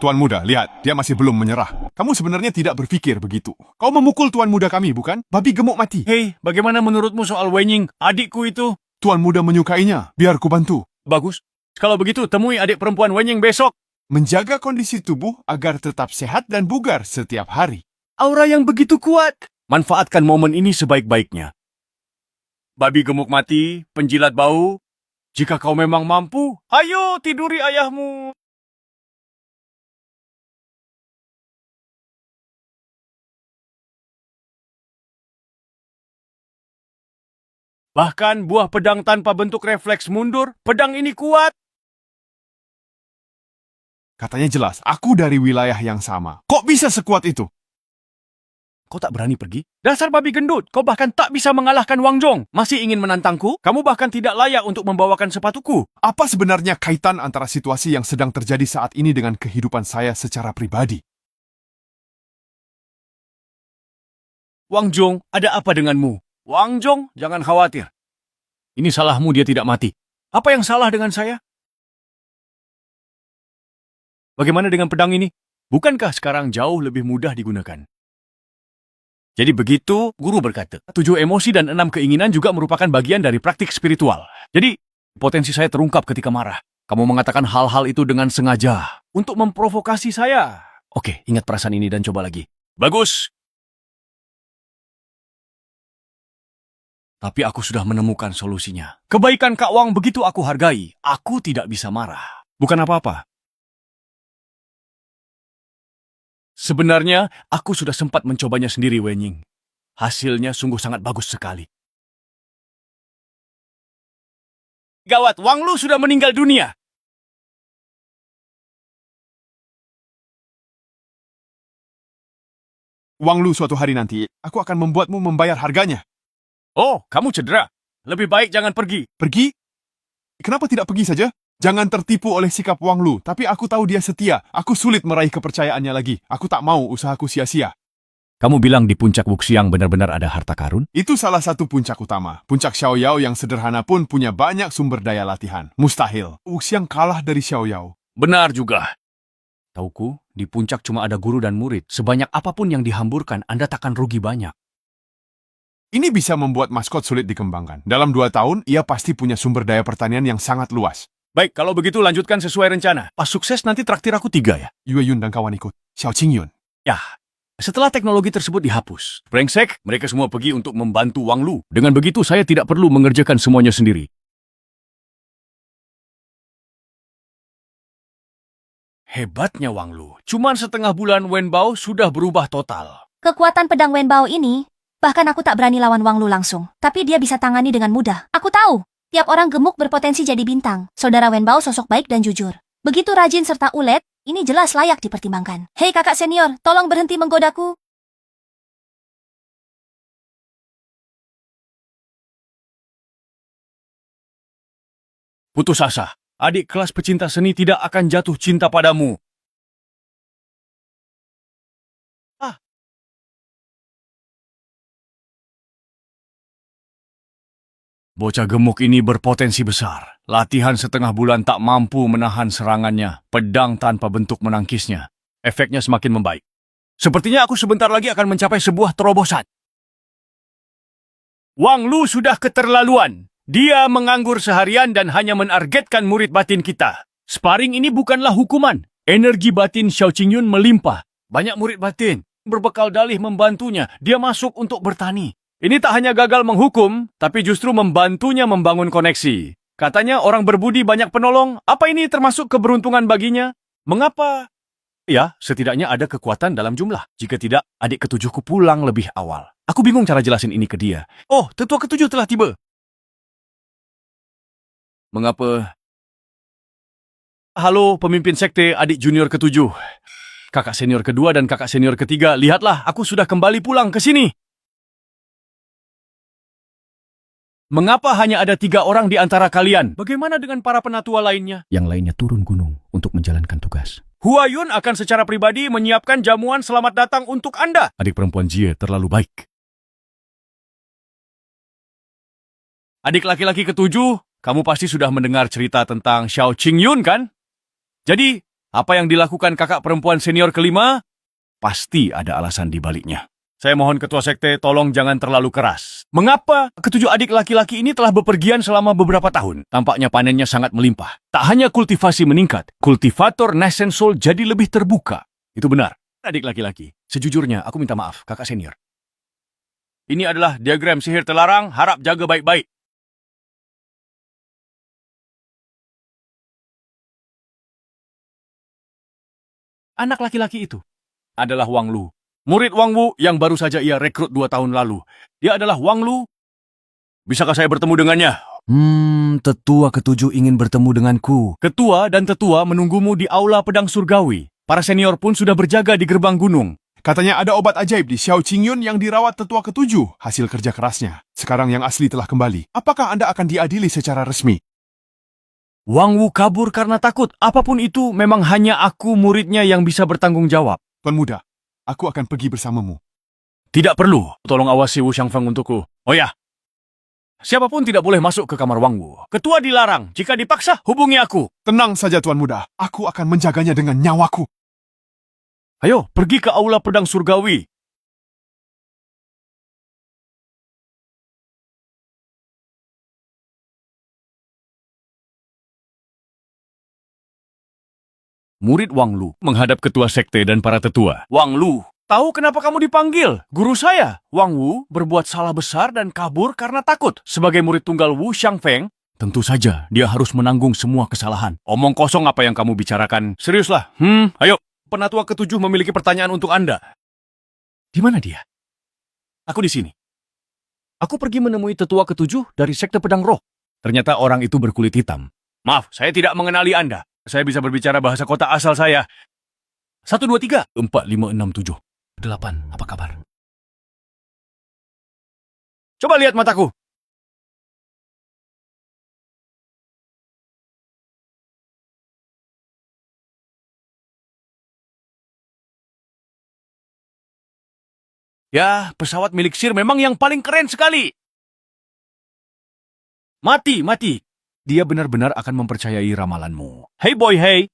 Tuan muda, lihat, dia masih belum menyerah. Kamu sebenarnya tidak berpikir begitu. Kau memukul tuan muda kami, bukan? Babi gemuk mati. Hei, bagaimana menurutmu soal Wenying, adikku itu? Tuan muda menyukainya, biar ku bantu. Bagus. Kalau begitu, temui adik perempuan Wenying besok. Menjaga kondisi tubuh agar tetap sehat dan bugar setiap hari. Aura yang begitu kuat. Manfaatkan momen ini sebaik-baiknya. Babi gemuk mati, penjilat bau. Jika kau memang mampu, ayo tiduri ayahmu. Bahkan buah pedang tanpa bentuk refleks mundur, pedang ini kuat. Katanya jelas, aku dari wilayah yang sama. Kok bisa sekuat itu? Kau tak berani pergi? Dasar babi gendut, kau bahkan tak bisa mengalahkan Wang Zhong. Masih ingin menantangku? Kamu bahkan tidak layak untuk membawakan sepatuku. Apa sebenarnya kaitan antara situasi yang sedang terjadi saat ini dengan kehidupan saya secara pribadi? Wang Zhong, ada apa denganmu? Wang Zhong, jangan khawatir. Ini salahmu, dia tidak mati. Apa yang salah dengan saya? Bagaimana dengan pedang ini? Bukankah sekarang jauh lebih mudah digunakan? Jadi begitu, guru berkata, 7 emosi dan 6 keinginan juga merupakan bagian dari praktik spiritual. Jadi, potensi saya terungkap ketika marah. Kamu mengatakan hal-hal itu dengan sengaja, untuk memprovokasi saya. Oke, ingat perasaan ini dan coba lagi. Bagus. Tapi aku sudah menemukan solusinya. Kebaikan Kak Wang begitu aku hargai. Aku tidak bisa marah. Bukan apa-apa. Sebenarnya, aku sudah sempat mencobanya sendiri, Wenying. Hasilnya sungguh sangat bagus sekali. Gawat, Wang Lu sudah meninggal dunia. Wang Lu suatu hari nanti, aku akan membuatmu membayar harganya. Oh, kamu cedera. Lebih baik jangan pergi. Pergi? Kenapa tidak pergi saja? Jangan tertipu oleh sikap Wang Lu, tapi aku tahu dia setia. Aku sulit meraih kepercayaannya lagi. Aku tak mau usahaku sia-sia. Kamu bilang di puncak Wuxiang benar-benar ada harta karun? Itu salah satu puncak utama. Puncak Xiaoyao yang sederhana pun punya banyak sumber daya latihan. Mustahil. Wuxiang kalah dari Xiaoyao. Benar juga. Tauku, di puncak cuma ada guru dan murid. Sebanyak apapun yang dihamburkan, Anda takkan rugi banyak. Ini bisa membuat maskot sulit dikembangkan. Dalam 2 tahun, ia pasti punya sumber daya pertanian yang sangat luas. Baik, kalau begitu lanjutkan sesuai rencana. Pas sukses nanti traktir aku 3 ya. Yue Yun dan kawan ikut. Xiao Qingyun. Ya, setelah teknologi tersebut dihapus. Brengsek, mereka semua pergi untuk membantu Wang Lu. Dengan begitu saya tidak perlu mengerjakan semuanya sendiri. Hebatnya Wang Lu. Cuman setengah bulan Wen Bao sudah berubah total. Kekuatan pedang Wenbao ini, bahkan aku tak berani lawan Wang Lu langsung. Tapi dia bisa tangani dengan mudah. Aku tahu, tiap orang gemuk berpotensi jadi bintang. Saudara Wenbao sosok baik dan jujur. Begitu rajin serta ulet, ini jelas layak dipertimbangkan. Hei kakak senior, tolong berhenti menggodaku. Putus asa. Adik kelas pecinta seni tidak akan jatuh cinta padamu. Ah. Bocah gemuk ini berpotensi besar. Latihan setengah bulan tak mampu menahan serangannya. Pedang tanpa bentuk menangkisnya. Efeknya semakin membaik. Sepertinya aku sebentar lagi akan mencapai sebuah terobosan. Wang Lu sudah keterlaluan. Dia menganggur seharian dan hanya menargetkan murid batin kita. Sparring ini bukanlah hukuman. Energi batin Xiao Qingyun melimpah. Banyak murid batin. Berbekal dalih membantunya. Dia masuk untuk bertani. Ini tak hanya gagal menghukum, tapi justru membantunya membangun koneksi. Katanya orang berbudi banyak penolong. Apa ini termasuk keberuntungan baginya? Mengapa? Ya, setidaknya ada kekuatan dalam jumlah. Jika tidak, adik ketujuhku pulang lebih awal. Aku bingung cara jelasin ini ke dia. Oh, tetua ketujuh telah tiba. Mengapa? Halo, pemimpin sekte adik junior ketujuh. Kakak senior kedua dan kakak senior ketiga, lihatlah, aku sudah kembali pulang ke sini. Mengapa hanya ada 3 orang di antara kalian? Bagaimana dengan para penatua lainnya? Yang lainnya turun gunung untuk menjalankan tugas. Huayun akan secara pribadi menyiapkan jamuan selamat datang untuk Anda. Adik perempuan Jie terlalu baik. Adik laki-laki ketujuh, kamu pasti sudah mendengar cerita tentang Xiao Qingyun, kan? Jadi, apa yang dilakukan kakak perempuan senior kelima? Pasti ada alasan di baliknya. Saya mohon ketua sekte tolong jangan terlalu keras. Mengapa ketujuh adik laki-laki ini telah bepergian selama beberapa tahun? Tampaknya panennya sangat melimpah. Tak hanya kultivasi meningkat, kultivator Nascent Soul jadi lebih terbuka. Itu benar. Adik laki-laki, sejujurnya aku minta maaf, kakak senior. Ini adalah diagram sihir terlarang, harap jaga baik-baik. Anak laki-laki itu adalah Wang Lu. Murid Wang Wu yang baru saja ia rekrut 2 tahun lalu. Dia adalah Wang Lu. Bisakah saya bertemu dengannya? Tetua ketujuh ingin bertemu denganku. Ketua dan tetua menunggumu di aula pedang surgawi. Para senior pun sudah berjaga di gerbang gunung. Katanya ada obat ajaib di Xiao Qingyun yang dirawat tetua ketujuh, hasil kerja kerasnya. Sekarang yang asli telah kembali. Apakah Anda akan diadili secara resmi? Wang Wu kabur karena takut. Apapun itu, memang hanya aku muridnya yang bisa bertanggung jawab. Tuan Muda, aku akan pergi bersamamu. Tidak perlu. Tolong awasi Wu Xiangfeng untukku. Oh ya. Siapapun tidak boleh masuk ke kamar Wang Wu. Ketua dilarang. Jika dipaksa, hubungi aku. Tenang saja Tuan Muda, aku akan menjaganya dengan nyawaku. Ayo, pergi ke aula pedang surgawi. Murid Wang Lu menghadap ketua sekte dan para tetua. Wang Lu, tahu kenapa kamu dipanggil? Guru saya, Wang Wu, berbuat salah besar dan kabur karena takut. Sebagai murid tunggal Wu Xiangfeng, tentu saja dia harus menanggung semua kesalahan. Omong kosong apa yang kamu bicarakan. Seriuslah. Ayo. Penatua ketujuh memiliki pertanyaan untuk Anda. Di mana dia? Aku di sini. Aku pergi menemui tetua ketujuh dari sekte pedang roh. Ternyata orang itu berkulit hitam. Maaf, saya tidak mengenali Anda. Saya bisa berbicara bahasa kota asal saya. 1, 2, 3, 4, 5, 6, 7, 8. Apa kabar? Coba lihat mataku. Ya, pesawat milik Sir memang yang paling keren sekali. Mati. Dia benar-benar akan mempercayai ramalanmu. Hey boy, hey.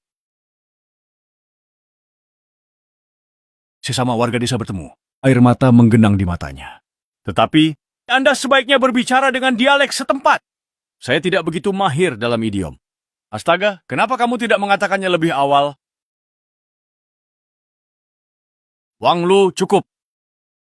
Sesama warga desa bertemu. Air mata menggenang di matanya. Tetapi, Anda sebaiknya berbicara dengan dialek setempat. Saya tidak begitu mahir dalam idiom. Astaga, kenapa kamu tidak mengatakannya lebih awal? Wang Lu, cukup.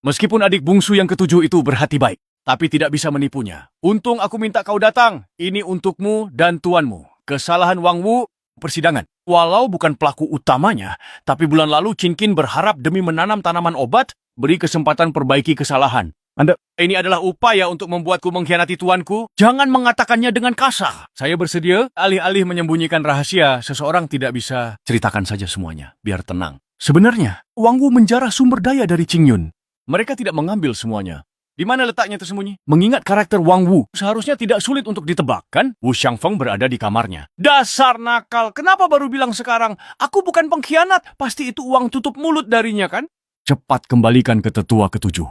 Meskipun adik bungsu yang ketujuh itu berhati baik, tapi tidak bisa menipunya. Untung aku minta kau datang. Ini untukmu dan tuanmu. Kesalahan Wang Wu, persidangan. Walau bukan pelaku utamanya, tapi bulan lalu Qin Qin berharap demi menanam tanaman obat, beri kesempatan perbaiki kesalahan. Ini adalah upaya untuk membuatku mengkhianati tuanku. Jangan mengatakannya dengan kasar. Saya bersedia, alih-alih menyembunyikan rahasia, seseorang tidak bisa ceritakan saja semuanya, biar tenang. Sebenarnya, Wang Wu menjarah sumber daya dari Qingyun. Mereka tidak mengambil semuanya. Di mana letaknya tersembunyi? Mengingat karakter Wang Wu, seharusnya tidak sulit untuk ditebak, kan? Wu Xiangfeng berada di kamarnya. Dasar nakal, kenapa baru bilang sekarang? Aku bukan pengkhianat, pasti itu uang tutup mulut darinya, kan? Cepat kembalikan ke tetua ketujuh.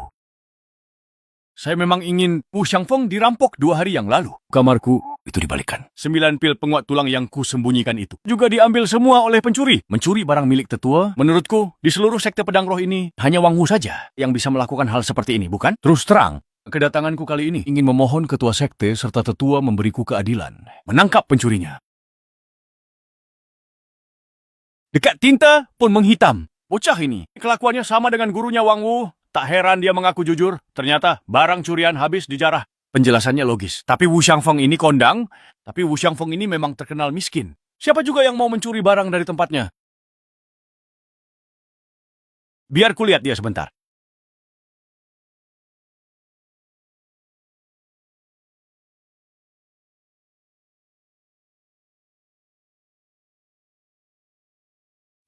Saya memang ingin Wu Xiangfeng dirampok 2 hari yang lalu. Kamarku itu dibalikan. 9 pil penguat tulang yang kusembunyikan itu juga diambil semua oleh pencuri. Mencuri barang milik tetua, menurutku di seluruh sekte pedang roh ini hanya Wang Wu saja yang bisa melakukan hal seperti ini, bukan? Terus terang, kedatanganku kali ini ingin memohon ketua sekte serta tetua memberiku keadilan. Menangkap pencurinya. Dekat tinta pun menghitam. Bocah ini, kelakuannya sama dengan gurunya Wang Wu. Tak heran dia mengaku jujur. Ternyata barang curian habis dijarah. Penjelasannya logis. Tapi Wu Xiangfeng ini kondang. Tapi Wu Xiangfeng ini memang terkenal miskin. Siapa juga yang mau mencuri barang dari tempatnya? Biar kulihat dia sebentar.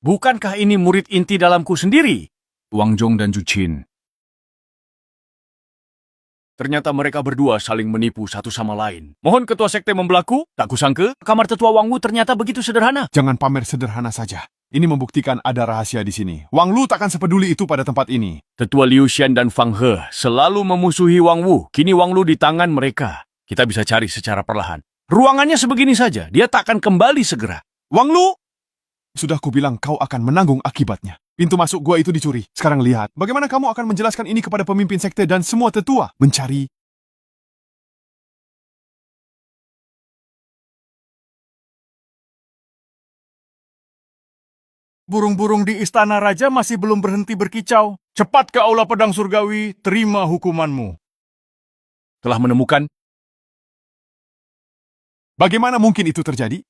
Bukankah ini murid inti dalamku sendiri? Wang Zhong dan Zhu Qin. Ternyata mereka berdua saling menipu satu sama lain. Mohon ketua sekte membelaku. Tak kusangka, kamar tetua Wang Wu ternyata begitu sederhana. Jangan pamer sederhana saja. Ini membuktikan ada rahasia di sini. Wang Lu takkan sepeduli itu pada tempat ini. Tetua Liu Xian dan Fang He selalu memusuhi Wang Wu. Kini Wang Lu di tangan mereka. Kita bisa cari secara perlahan. Ruangannya sebegini saja. Dia tak akan kembali segera. Wang Lu! Sudah kubilang kau akan menanggung akibatnya. Pintu masuk gua itu dicuri. Sekarang lihat, bagaimana kamu akan menjelaskan ini kepada pemimpin sekte dan semua tetua? Mencari Burung-burung di istana raja masih belum berhenti berkicau. Cepat ke aula pedang surgawi, terima hukumanmu. Telah menemukan? bagaimana mungkin itu terjadi?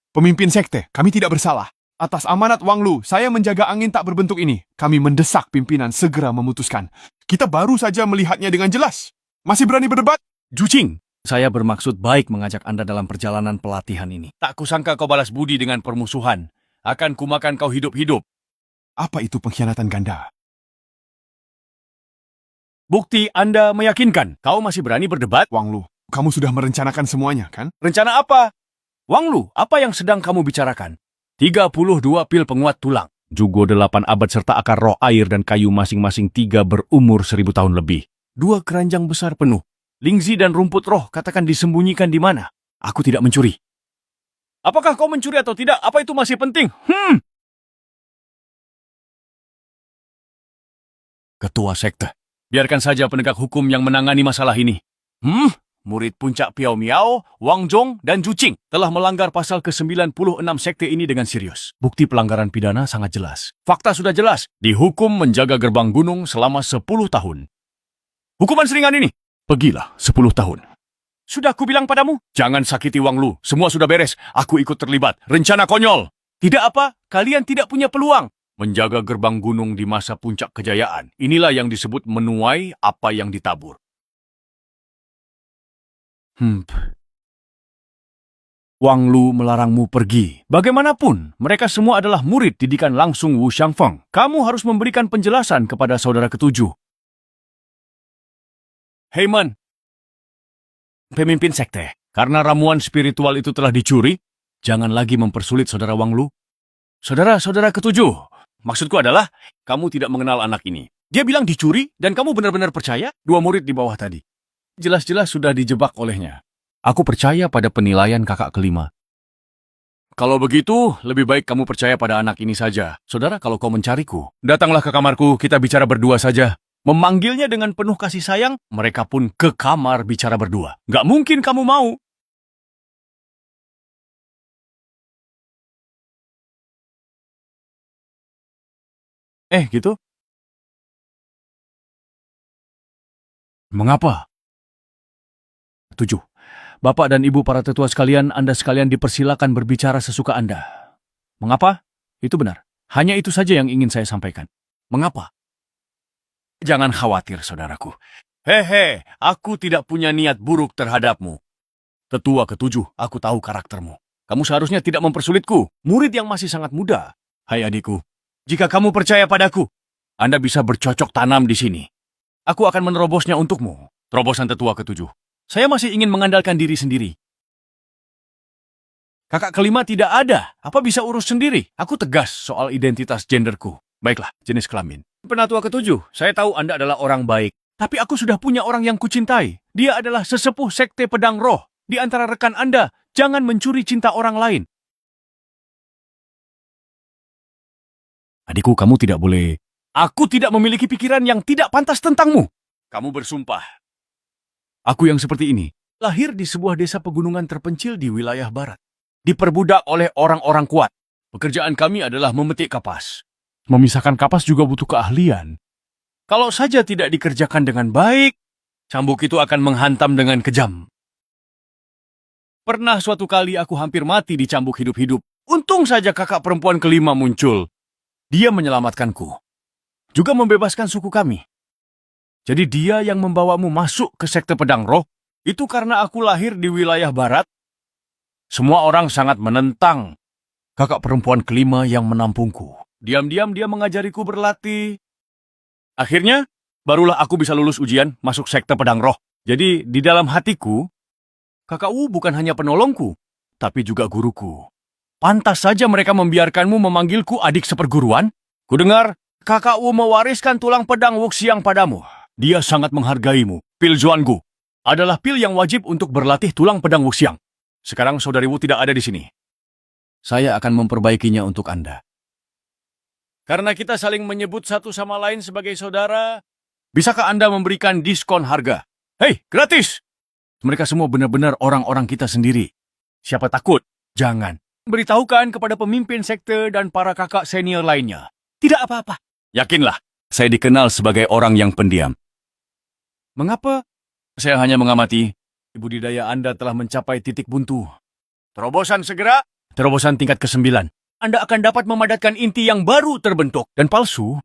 Pemimpin sekte, kami tidak bersalah. Atas amanat Wang Lu, saya menjaga angin tak berbentuk ini. Kami mendesak pimpinan segera memutuskan. Kita baru saja melihatnya dengan jelas. Masih berani berdebat? Jucing, saya bermaksud baik mengajak Anda dalam perjalanan pelatihan ini. Tak kusangka kau balas budi dengan permusuhan. Akan kumakan kau hidup-hidup. Apa itu pengkhianatan ganda? Bukti Anda meyakinkan. Kau masih berani berdebat? Wang Lu, kamu sudah merencanakan semuanya, kan? Rencana apa? Wang Lu, apa yang sedang kamu bicarakan? 32 pil penguat tulang, jugo 8 abad serta akar roh air dan kayu masing-masing 3 berumur 1000 tahun lebih. 2 keranjang besar penuh. Lingzi dan rumput roh katakan disembunyikan di mana? Aku tidak mencuri. Apakah kau mencuri atau tidak? Apa itu masih penting? Ketua sekte, biarkan saja penegak hukum yang menangani masalah ini. Murid puncak Piao Miao, Wang Zhong, dan Jucing telah melanggar pasal ke-96 sekte ini dengan serius. Bukti pelanggaran pidana sangat jelas. Fakta sudah jelas. Dihukum menjaga gerbang gunung selama 10 tahun. Hukuman seringan ini, pergilah 10 tahun. Sudah aku bilang padamu, jangan sakiti Wang Lu. Semua sudah beres. Aku ikut terlibat. Rencana konyol. Tidak apa, kalian tidak punya peluang. Menjaga gerbang gunung di masa puncak kejayaan. Inilah yang disebut menuai apa yang ditabur. Wang Lu melarangmu pergi. Bagaimanapun, mereka semua adalah murid didikan langsung Wu Xiangfeng. Kamu harus memberikan penjelasan kepada saudara ketujuh. Heyman, pemimpin sekte, karena ramuan spiritual itu telah dicuri, jangan lagi mempersulit saudara Wang Lu. Saudara-saudara ketujuh, maksudku adalah, kamu tidak mengenal anak ini. Dia bilang dicuri, dan kamu benar-benar percaya? 2 murid di bawah tadi. Jelas-jelas sudah dijebak olehnya. Aku percaya pada penilaian kakak kelima. Kalau begitu, lebih baik kamu percaya pada anak ini saja. Saudara, kalau kau mencariku, datanglah ke kamarku, kita bicara berdua saja. Memanggilnya dengan penuh kasih sayang, mereka pun ke kamar bicara berdua. Gak mungkin kamu mau. Gitu? Mengapa? 7. Bapak dan Ibu para tetua sekalian, Anda sekalian dipersilakan berbicara sesuka Anda. Mengapa? Itu benar. Hanya itu saja yang ingin saya sampaikan. Mengapa? Jangan khawatir, saudaraku. Hehe, aku tidak punya niat buruk terhadapmu. Tetua ketujuh, aku tahu karaktermu. Kamu seharusnya tidak mempersulitku. Murid yang masih sangat muda. Hai adikku, jika kamu percaya padaku, Anda bisa bercocok tanam di sini. Aku akan menerobosnya untukmu. Terobosan tetua ketujuh. Saya masih ingin mengandalkan diri sendiri. Kakak kelima tidak ada. Apa bisa urus sendiri? Aku tegas soal identitas genderku. Baiklah, jenis kelamin. Penatua ketujuh, saya tahu Anda adalah orang baik. Tapi aku sudah punya orang yang kucintai. Dia adalah sesepuh sekte pedang roh. Di antara rekan Anda, jangan mencuri cinta orang lain. Adikku, kamu tidak boleh. Aku tidak memiliki pikiran yang tidak pantas tentangmu. Kamu bersumpah. Aku yang seperti ini, lahir di sebuah desa pegunungan terpencil di wilayah barat. Diperbudak oleh orang-orang kuat. Pekerjaan kami adalah memetik kapas. Memisahkan kapas juga butuh keahlian. Kalau saja tidak dikerjakan dengan baik, cambuk itu akan menghantam dengan kejam. Pernah suatu kali aku hampir mati di cambuk hidup-hidup. Untung saja kakak perempuan kelima muncul. Dia menyelamatkanku. Juga membebaskan suku kami. Jadi dia yang membawamu masuk ke sekte pedang roh, itu karena aku lahir di wilayah barat. Semua orang sangat menentang kakak perempuan kelima yang menampungku. Diam-diam dia mengajariku berlatih. Akhirnya, barulah aku bisa lulus ujian masuk sekte pedang roh. Jadi, di dalam hatiku, kakak Wu bukan hanya penolongku, tapi juga guruku. Pantas saja mereka membiarkanmu memanggilku adik seperguruan. Kudengar, kakak Wu mewariskan tulang pedang Wuxiang padamu. Dia sangat menghargaimu. Pil Zuangu adalah pil yang wajib untuk berlatih tulang pedang Wuxiang. Sekarang saudari Wu tidak ada di sini. Saya akan memperbaikinya untuk Anda. Karena kita saling menyebut satu sama lain sebagai saudara, bisakah Anda memberikan diskon harga? Hei, gratis! Mereka semua benar-benar orang-orang kita sendiri. Siapa takut? Jangan. Beritahukan kepada pemimpin sekte dan para kakak senior lainnya. Tidak apa-apa. Yakinlah, saya dikenal sebagai orang yang pendiam. Mengapa? Saya hanya mengamati. Budidaya Anda telah mencapai titik buntu. Terobosan segera. Terobosan tingkat ke-9. Anda akan dapat memadatkan inti yang baru terbentuk dan palsu.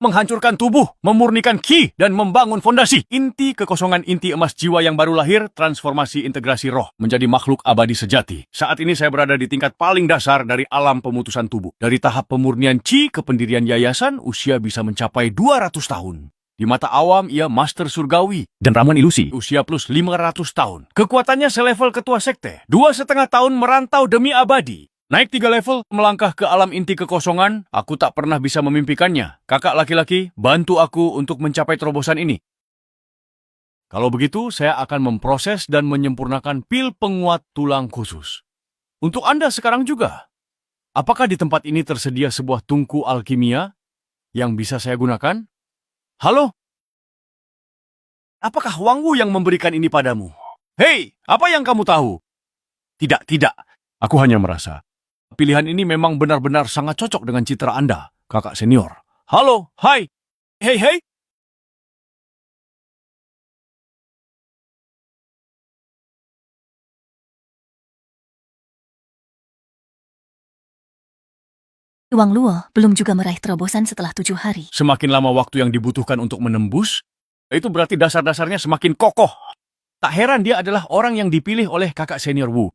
Menghancurkan tubuh, memurnikan ki, dan membangun fondasi. Inti kekosongan inti emas jiwa yang baru lahir, transformasi integrasi roh menjadi makhluk abadi sejati. Saat ini saya berada di tingkat paling dasar dari alam pemutusan tubuh. Dari tahap pemurnian ki ke pendirian yayasan, usia bisa mencapai 200 tahun. Di mata awam, ia master surgawi dan ramuan ilusi. Usia plus 500 tahun. Kekuatannya selevel ketua sekte. 2,5 tahun merantau demi abadi. Naik 3 level, melangkah ke alam inti kekosongan. Aku tak pernah bisa memimpikannya. Kakak laki-laki, bantu aku untuk mencapai terobosan ini. Kalau begitu, saya akan memproses dan menyempurnakan pil penguat tulang khusus. Untuk Anda sekarang juga. Apakah di tempat ini tersedia sebuah tungku alkimia yang bisa saya gunakan? Halo? Apakah Wang Wu yang memberikan ini padamu? Hei, apa yang kamu tahu? Tidak. Aku hanya merasa. Pilihan ini memang benar-benar sangat cocok dengan citra Anda, kakak senior. Halo, hai. Hei. Wang Luo belum juga meraih terobosan setelah 7 hari. Semakin lama waktu yang dibutuhkan untuk menembus, itu berarti dasar-dasarnya semakin kokoh. Tak heran dia adalah orang yang dipilih oleh kakak senior Wu.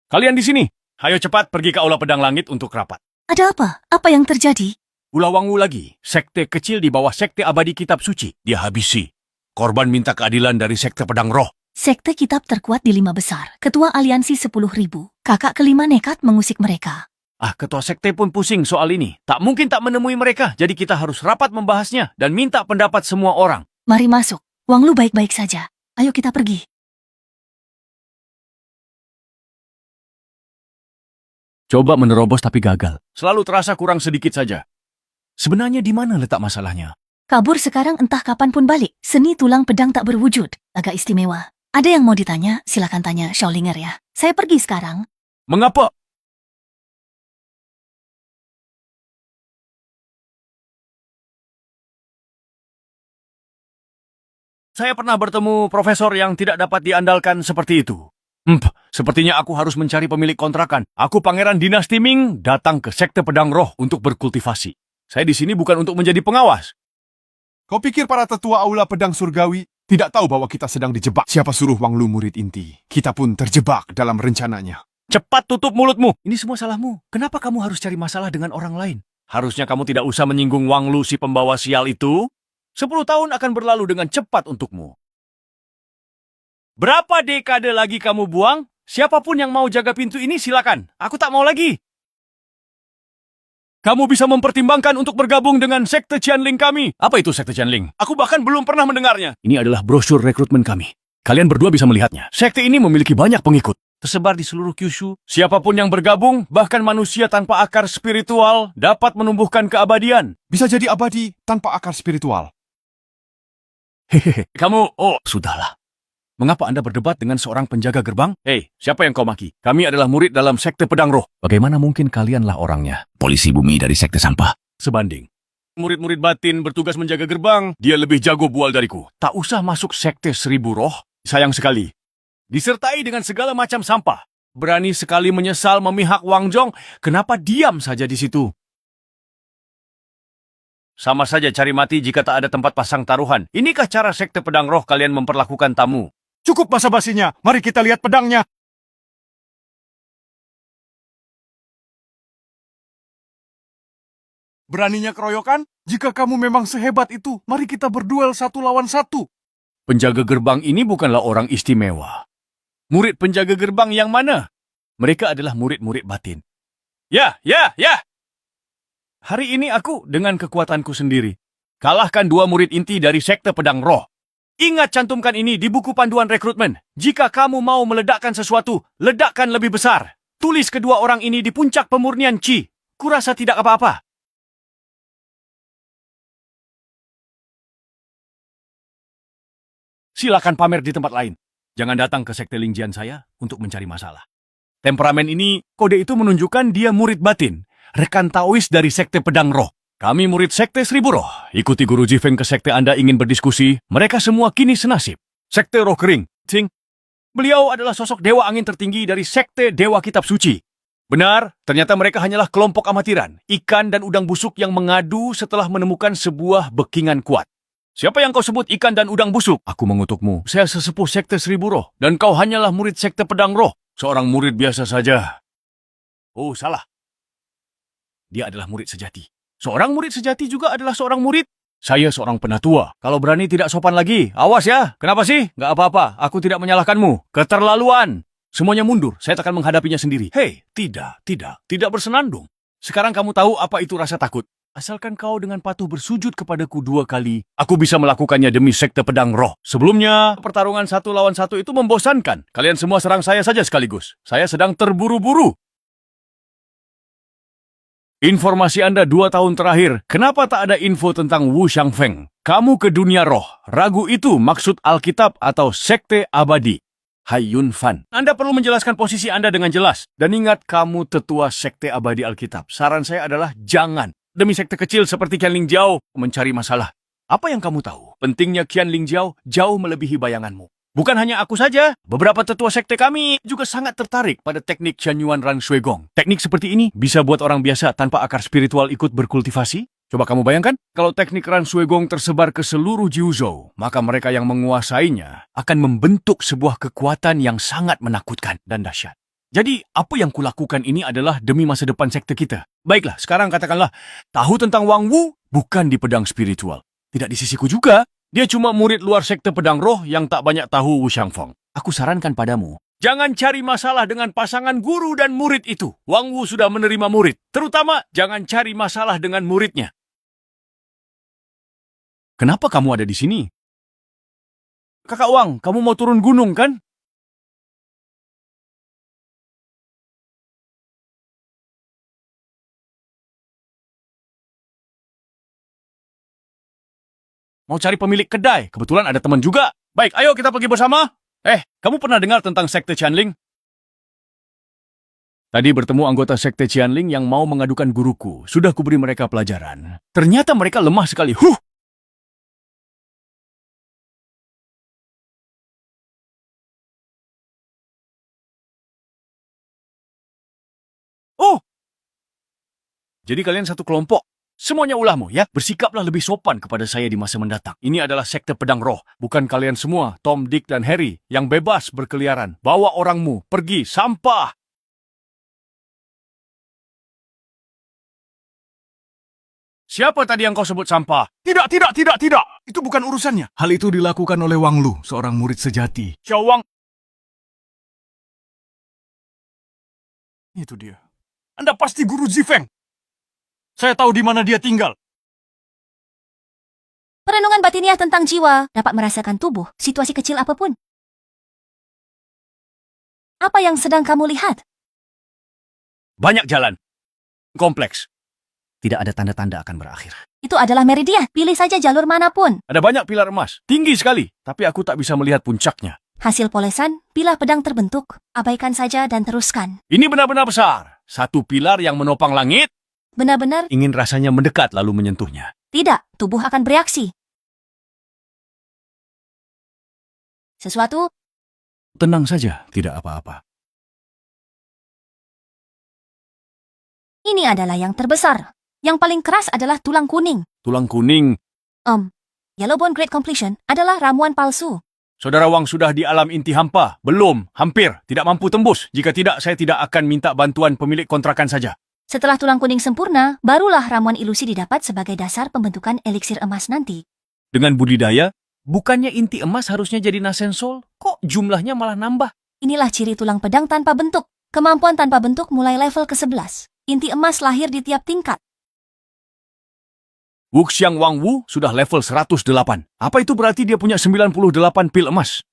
Kalian di sini, ayo cepat pergi ke Aula Pedang Langit untuk rapat. Ada apa? Apa yang terjadi? Ulah Wang Wu lagi, sekte kecil di bawah sekte abadi kitab suci. Dia habisi. Korban minta keadilan dari sekte pedang roh. Sekte kitab terkuat di 5 besar. Ketua aliansi 10.000. Kakak kelima nekat mengusik mereka. Ketua sekte pun pusing soal ini. Tak mungkin tak menemui mereka, jadi kita harus rapat membahasnya dan minta pendapat semua orang. Mari masuk. Wang Lu baik-baik saja. Ayo kita pergi. Coba menerobos tapi gagal. Selalu terasa kurang sedikit saja. Sebenarnya di mana letak masalahnya? Kabur sekarang entah kapan pun balik. Seni tulang pedang tak berwujud. Agak istimewa. Ada yang mau ditanya? Silakan tanya Shaolinger ya. Saya pergi sekarang. Mengapa? Saya pernah bertemu profesor yang tidak dapat diandalkan seperti itu. Sepertinya aku harus mencari pemilik kontrakan. Aku Pangeran Dinasti Ming, datang ke sekte pedang roh untuk berkultivasi. Saya di sini bukan untuk menjadi pengawas. Kau pikir para tetua Aula Pedang Surgawi tidak tahu bahwa kita sedang dijebak? Siapa suruh Wang Lu murid inti? Kita pun terjebak dalam rencananya. Cepat tutup mulutmu. Ini semua salahmu. Kenapa kamu harus cari masalah dengan orang lain? Harusnya kamu tidak usah menyinggung Wang Lu si pembawa sial itu. 10 tahun akan berlalu dengan cepat untukmu. Berapa dekade lagi kamu buang? Siapapun yang mau jaga pintu ini silakan. Aku tak mau lagi. Kamu bisa mempertimbangkan untuk bergabung dengan sekte Qianling kami. Apa itu sekte Qianling? Aku bahkan belum pernah mendengarnya. Ini adalah brosur rekrutmen kami. Kalian berdua bisa melihatnya. Sekte ini memiliki banyak pengikut, tersebar di seluruh Kyushu. Siapapun yang bergabung, bahkan manusia tanpa akar spiritual, dapat menumbuhkan keabadian. Bisa jadi abadi tanpa akar spiritual. Hehehe. Kamu, Sudahlah. Mengapa Anda berdebat dengan seorang penjaga gerbang? Hei, siapa yang kau maki? Kami adalah murid dalam sekte pedang roh. Bagaimana mungkin kalianlah orangnya? Polisi bumi dari sekte sampah. Sebanding. Murid-murid batin bertugas menjaga gerbang, dia lebih jago bual dariku. Tak usah masuk sekte 1000 roh. Sayang sekali. Disertai dengan segala macam sampah. Berani sekali menyesal memihak Wang Zhong, kenapa diam saja di situ? Sama saja cari mati jika tak ada tempat pasang taruhan. Inikah cara sekte pedang roh kalian memperlakukan tamu? Cukup basa-basinya, mari kita lihat pedangnya. Beraninya keroyokan? Jika kamu memang sehebat itu, mari kita berduel 1 lawan 1. Penjaga gerbang ini bukanlah orang istimewa. Murid penjaga gerbang yang mana? Mereka adalah murid-murid batin. Ya. Hari ini aku dengan kekuatanku sendiri. Kalahkan 2 murid inti dari sekte pedang roh. Ingat cantumkan ini di buku panduan rekrutmen. Jika kamu mau meledakkan sesuatu, ledakkan lebih besar. Tulis kedua orang ini di puncak pemurnian Qi. Kurasa tidak apa-apa. Silakan pamer di tempat lain. Jangan datang ke sekte Lingjian saya untuk mencari masalah. Temperamen ini, kode itu menunjukkan dia murid batin. Rekan Taois dari sekte pedang roh. Kami murid sekte 1000 roh. Ikuti Guru Jifeng ke sekte Anda ingin berdiskusi. Mereka semua kini senasib. Sekte roh kering. Ting. Beliau adalah sosok dewa angin tertinggi dari sekte Dewa Kitab Suci. Benar, ternyata mereka hanyalah kelompok amatiran. Ikan dan udang busuk yang mengadu setelah menemukan sebuah bekingan kuat. Siapa yang kau sebut ikan dan udang busuk? Aku mengutukmu. Saya sesepuh sekte 1000 roh. Dan kau hanyalah murid sekte pedang roh. Seorang murid biasa saja. Oh, salah. Dia adalah murid sejati. Seorang murid sejati juga adalah seorang murid. Saya seorang penatua. Kalau berani tidak sopan lagi, awas ya. Kenapa sih? Nggak apa-apa, aku tidak menyalahkanmu. Keterlaluan. Semuanya mundur, saya akan menghadapinya sendiri. Hei, tidak bersenandung. Sekarang kamu tahu apa itu rasa takut. Asalkan kau dengan patuh bersujud kepadaku 2 kali, aku bisa melakukannya demi sekte pedang roh. Sebelumnya, pertarungan 1 lawan 1 itu membosankan. Kalian semua serang saya saja sekaligus. Saya sedang terburu-buru. Informasi Anda 2 tahun terakhir, kenapa tak ada info tentang Wu Shangfeng? Kamu ke dunia roh, ragu itu maksud Alkitab atau sekte abadi. Hai Yun Fan, Anda perlu menjelaskan posisi Anda dengan jelas. Dan ingat, kamu tetua sekte abadi Alkitab. Saran saya adalah jangan. Demi sekte kecil seperti Qianling Jiao mencari masalah. Apa yang kamu tahu? Pentingnya Qianling Jiao jauh melebihi bayanganmu. Bukan hanya aku saja, beberapa tetua sekte kami juga sangat tertarik pada teknik Qianyuan Ran Shui Gong. Teknik seperti ini bisa buat orang biasa tanpa akar spiritual ikut berkultivasi? Coba kamu bayangkan, kalau teknik Ran Shui Gong tersebar ke seluruh Jiuzhou, maka mereka yang menguasainya akan membentuk sebuah kekuatan yang sangat menakutkan dan dahsyat. Jadi, apa yang kulakukan ini adalah demi masa depan sekte kita. Baiklah, sekarang katakanlah, tahu tentang Wang Wu bukan di pedang spiritual. Tidak di sisiku juga. Dia cuma murid luar sekte pedang roh yang tak banyak tahu Wu Shangfeng. Aku sarankan padamu, jangan cari masalah dengan pasangan guru dan murid itu. Wang Wu sudah menerima murid. Terutama, jangan cari masalah dengan muridnya. Kenapa kamu ada di sini? Kakak Wang, kamu mau turun gunung kan? Mau cari pemilik kedai. Kebetulan ada teman juga. Baik, ayo kita pergi bersama. Kamu pernah dengar tentang sekte Qianling? Tadi bertemu anggota sekte Qianling yang mau mengadukan guruku. Sudah kuberi mereka pelajaran. Ternyata mereka lemah sekali. Oh! Jadi kalian satu kelompok. Semuanya ulahmu, ya. Bersikaplah lebih sopan kepada saya di masa mendatang. Ini adalah sekte pedang roh. Bukan kalian semua, Tom, Dick, dan Harry, yang bebas berkeliaran. Bawa orangmu, pergi, sampah! Siapa tadi yang kau sebut sampah? Tidak. Itu bukan urusannya. Hal itu dilakukan oleh Wang Lu, seorang murid sejati. Xiao Wang, Itu dia. Anda pasti guru Zifeng. Saya tahu di mana dia tinggal. Perenungan batiniah tentang jiwa dapat merasakan tubuh, situasi kecil apapun. Apa yang sedang kamu lihat? Banyak jalan. Kompleks. Tidak ada tanda-tanda akan berakhir. Itu adalah meridian. Pilih saja jalur manapun. Ada banyak pilar emas. Tinggi sekali. Tapi aku tak bisa melihat puncaknya. Hasil polesan, bilah pedang terbentuk. Abaikan saja dan teruskan. Ini benar-benar besar. Satu pilar yang menopang langit. Benar-benar Ingin rasanya mendekat lalu menyentuhnya. tidak. Tubuh akan bereaksi. Sesuatu Tenang saja, tidak apa-apa. ini adalah yang terbesar. Yang paling keras adalah tulang kuning. Tulang kuning. Yellowbone Great Completion adalah ramuan palsu. Saudara Wang sudah di alam inti hampa. Belum. Hampir. Tidak mampu tembus. Jika tidak, saya tidak akan minta bantuan pemilik kontrakan saja. Setelah tulang kuning sempurna, barulah ramuan ilusi didapat sebagai dasar pembentukan eliksir emas nanti. Dengan budidaya, bukannya inti emas harusnya jadi nasensol? Kok jumlahnya malah nambah? Inilah ciri tulang pedang tanpa bentuk. Kemampuan tanpa bentuk mulai level ke-11. Inti emas lahir di tiap tingkat. Wuxiang Wang Wu sudah level 108. Apa itu berarti dia punya 98 pil emas?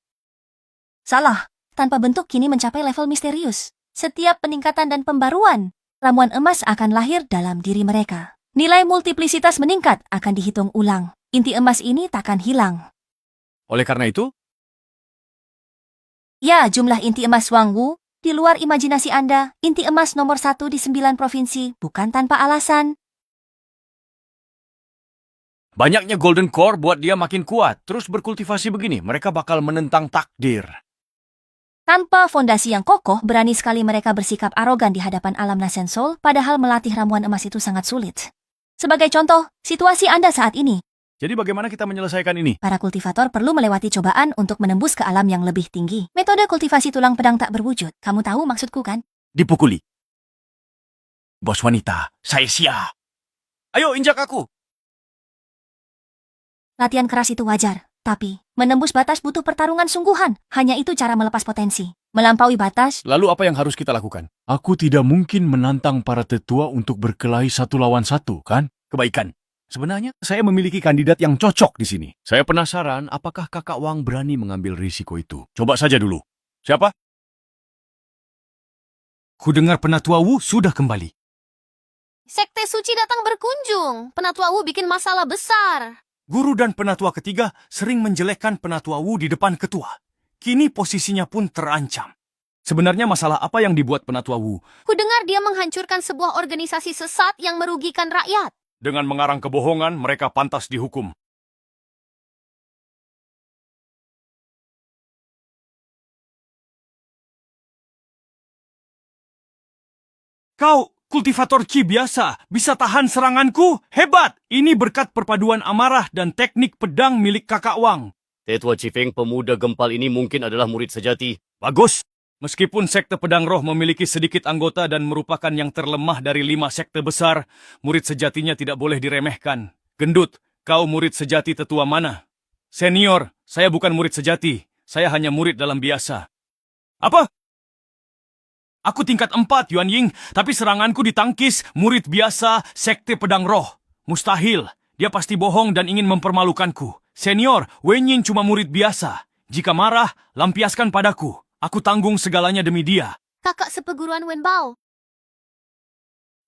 Salah. Tanpa bentuk kini mencapai level misterius. Setiap peningkatan dan pembaruan, ramuan emas akan lahir dalam diri mereka. Nilai multiplisitas meningkat akan dihitung ulang. Inti emas ini takkan hilang. Oleh karena itu, Ya, jumlah inti emas Wang Wu di luar imajinasi Anda, inti emas nomor 1 di 9 provinsi, bukan tanpa alasan. banyaknya golden core buat dia makin kuat. Terus berkultivasi begini, mereka bakal menentang takdir. Tanpa fondasi yang kokoh, berani sekali mereka bersikap arogan di hadapan alam Nasensol, padahal melatih ramuan emas itu sangat sulit. Sebagai contoh, situasi Anda saat ini, Jadi bagaimana kita menyelesaikan ini? para kultivator perlu melewati cobaan untuk menembus ke alam yang lebih tinggi. Metode kultivasi tulang pedang tak berwujud. Kamu tahu maksudku kan? Dipukuli. Bos wanita, saya siap. Ayo injak aku. Latihan keras itu wajar, tapi menembus batas butuh pertarungan sungguhan. Hanya itu cara melepas potensi. Melampaui batas, Lalu apa yang harus kita lakukan? Aku tidak mungkin menantang para tetua untuk berkelahi 1 lawan 1, kan? Kebaikan. Sebenarnya saya memiliki kandidat yang cocok di sini. Saya penasaran apakah kakak Wang berani mengambil risiko itu. Coba saja dulu. Siapa? Kudengar Penatua Wu sudah kembali. Sekte suci datang berkunjung. Penatua Wu bikin masalah besar. Guru dan penatua ketiga sering menjelekkan Penatua Wu di depan ketua. Kini posisinya pun terancam. Sebenarnya masalah apa yang dibuat Penatua Wu? Kudengar dia menghancurkan sebuah organisasi sesat yang merugikan rakyat. Dengan mengarang kebohongan, mereka pantas dihukum. Kau, kultivator Qi biasa, bisa tahan seranganku? Hebat! Ini berkat perpaduan amarah dan teknik pedang milik kakak Wang. Tetua Cifeng pemuda gempal ini mungkin adalah murid sejati. Bagus. Meskipun sekte pedang roh memiliki sedikit anggota dan merupakan yang terlemah dari 5 sekte besar, murid sejatinya tidak boleh diremehkan. Gendut, kau murid sejati tetua mana? Senior, saya bukan murid sejati. Saya hanya murid dalam biasa. Apa? Aku tingkat 4, Yuan Ying, tapi seranganku ditangkis murid biasa sekte pedang roh. Mustahil. Dia pasti bohong dan ingin mempermalukanku. Senior, Wen Ying cuma murid biasa. Jika marah, lampiaskan padaku. Aku tanggung segalanya demi dia. Kakak seperguruan Wen Bao.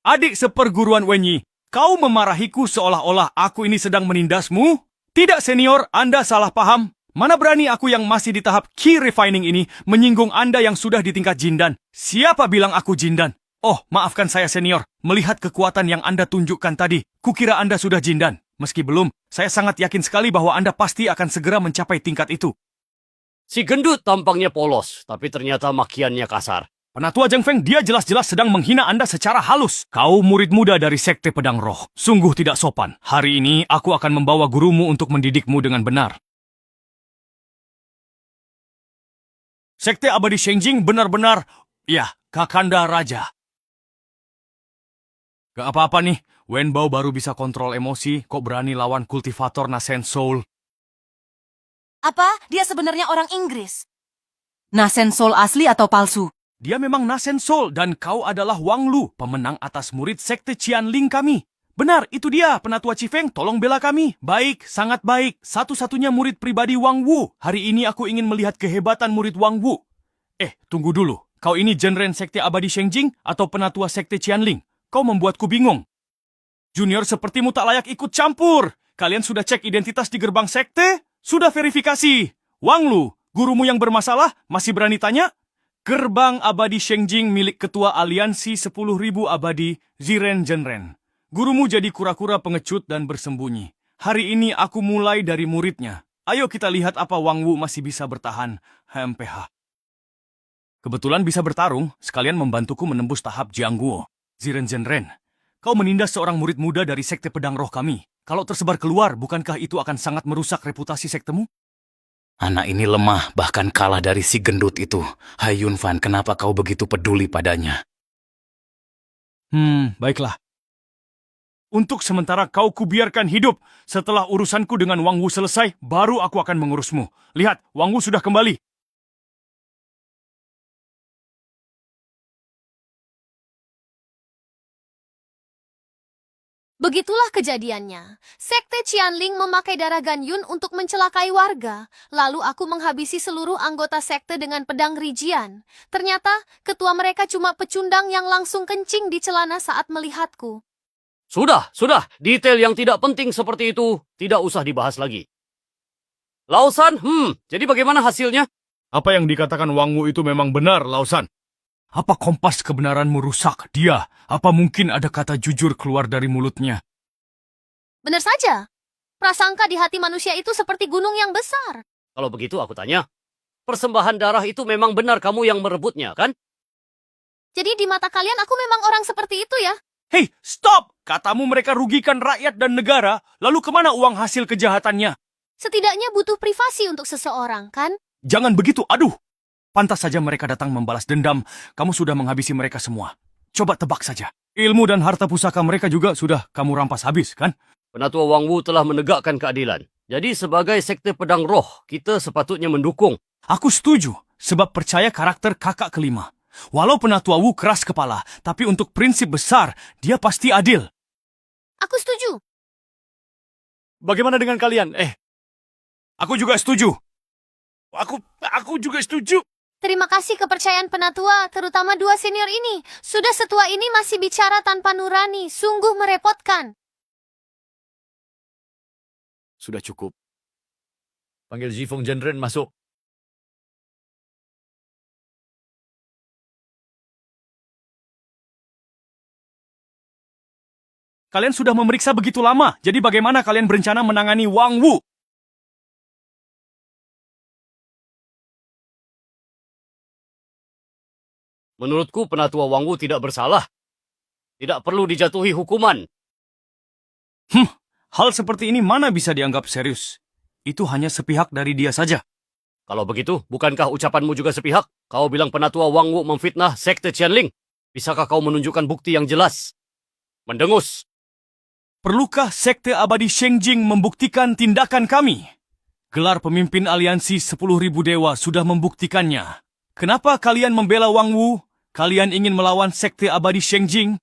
Adik seperguruan Wenyi, kau memarahiku seolah-olah aku ini sedang menindasmu? Tidak, senior, Anda salah paham. Mana berani aku yang masih di tahap key refining ini menyinggung Anda yang sudah di tingkat Jindan. Siapa bilang aku Jindan? Oh, maafkan saya senior. Melihat kekuatan yang Anda tunjukkan tadi, kukira Anda sudah Jindan. Meski belum, saya sangat yakin sekali bahwa Anda pasti akan segera mencapai tingkat itu. Si gendut tampangnya polos, tapi ternyata makiannya kasar. Penatua Zheng Feng, dia jelas-jelas sedang menghina Anda secara halus. Kau murid muda dari Sekte Pedang Roh. Sungguh tidak sopan. Hari ini aku akan membawa gurumu untuk mendidikmu dengan benar. Sekte Abadi Shengjing benar-benar, ya, Kakanda Raja. Gak apa-apa nih, Wen Bao baru bisa kontrol emosi, kok berani lawan kultivator Nasen Soul. Apa? Dia sebenarnya orang Inggris? Nasen Soul asli atau palsu? Dia memang Nasen Soul dan kau adalah Wang Lu, pemenang atas murid Sekte Qianling kami. Benar, itu dia, Penatua Cifeng, tolong bela kami. Baik, sangat baik. Satu-satunya murid pribadi Wang Wu. Hari ini aku ingin melihat kehebatan murid Wang Wu. Tunggu dulu. Kau ini Jenren Sekte Abadi Shengjing atau Penatua Sekte Qianling? Kau membuatku bingung. Junior sepertimu tak layak ikut campur. Kalian sudah cek identitas di gerbang sekte? Sudah verifikasi. Wang Lu, gurumu yang bermasalah, masih berani tanya? Gerbang Abadi Shengjing milik Ketua Aliansi 10.000 Abadi, Ziren Jenren. Gurumu jadi kura-kura pengecut dan bersembunyi. Hari ini aku mulai dari muridnya. Ayo kita lihat apa Wang Wu masih bisa bertahan. HMPH. Kebetulan bisa bertarung, sekalian membantuku menembus tahap Jiangguo. Ziren Jenren, kau menindas seorang murid muda dari Sekte Pedang Roh kami. Kalau tersebar keluar, bukankah itu akan sangat merusak reputasi sektemu? Anak ini lemah, bahkan kalah dari si gendut itu. Hai Yunfan, kenapa kau begitu peduli padanya? Baiklah. Untuk sementara kau kubiarkan hidup. Setelah urusanku dengan Wang Wu selesai, baru aku akan mengurusmu. Lihat, Wang Wu sudah kembali. Begitulah kejadiannya. Sekte Qianling memakai darah Ganyun untuk mencelakai warga. Lalu aku menghabisi seluruh anggota sekte dengan pedang rijian. Ternyata, ketua mereka cuma pecundang yang langsung kencing di celana saat melihatku. Sudah. Detail yang tidak penting seperti itu tidak usah dibahas lagi. Lausan, jadi bagaimana hasilnya? Apa yang dikatakan Wang Wu itu memang benar, Lausan. Apa kompas kebenaranmu rusak dia? Apa mungkin ada kata jujur keluar dari mulutnya? Benar saja. Prasangka di hati manusia itu seperti gunung yang besar. Kalau begitu aku tanya, persembahan darah itu memang benar kamu yang merebutnya, kan? Jadi di mata kalian aku memang orang seperti itu ya? Hei, stop! Katamu mereka rugikan rakyat dan negara, lalu kemana uang hasil kejahatannya? Setidaknya butuh privasi untuk seseorang, kan? Jangan begitu, aduh! Pantas saja mereka datang membalas dendam, kamu sudah menghabisi mereka semua. Coba tebak saja. Ilmu dan harta pusaka mereka juga sudah kamu rampas habis, kan? Penatua Wang Wu telah menegakkan keadilan. Jadi sebagai sekte pedang roh, kita sepatutnya mendukung. Aku setuju, sebab percaya karakter kakak kelima. Walau Penatua Wu keras kepala, tapi untuk prinsip besar, dia pasti adil. Aku setuju. Bagaimana dengan kalian? Aku juga setuju. Aku juga setuju. Terima kasih kepercayaan penatua, terutama dua senior ini. Sudah setua ini masih bicara tanpa nurani, sungguh merepotkan. Sudah cukup. Panggil Zifeng Jenren masuk. Kalian sudah memeriksa begitu lama, jadi bagaimana kalian berencana menangani Wang Wu? Menurutku Penatua Wang Wu tidak bersalah. Tidak perlu dijatuhi hukuman. Hal seperti ini mana bisa dianggap serius? Itu hanya sepihak dari dia saja. Kalau begitu, bukankah ucapanmu juga sepihak? Kau bilang Penatua Wang Wu memfitnah Sekte Qianling. Bisakah kau menunjukkan bukti yang jelas? Mendengus. Perlukah Sekte Abadi Shengjing membuktikan tindakan kami? Gelar pemimpin aliansi 10.000 dewa sudah membuktikannya. Kenapa kalian membela Wang Wu? Kalian ingin melawan Sekte Abadi Shengjing?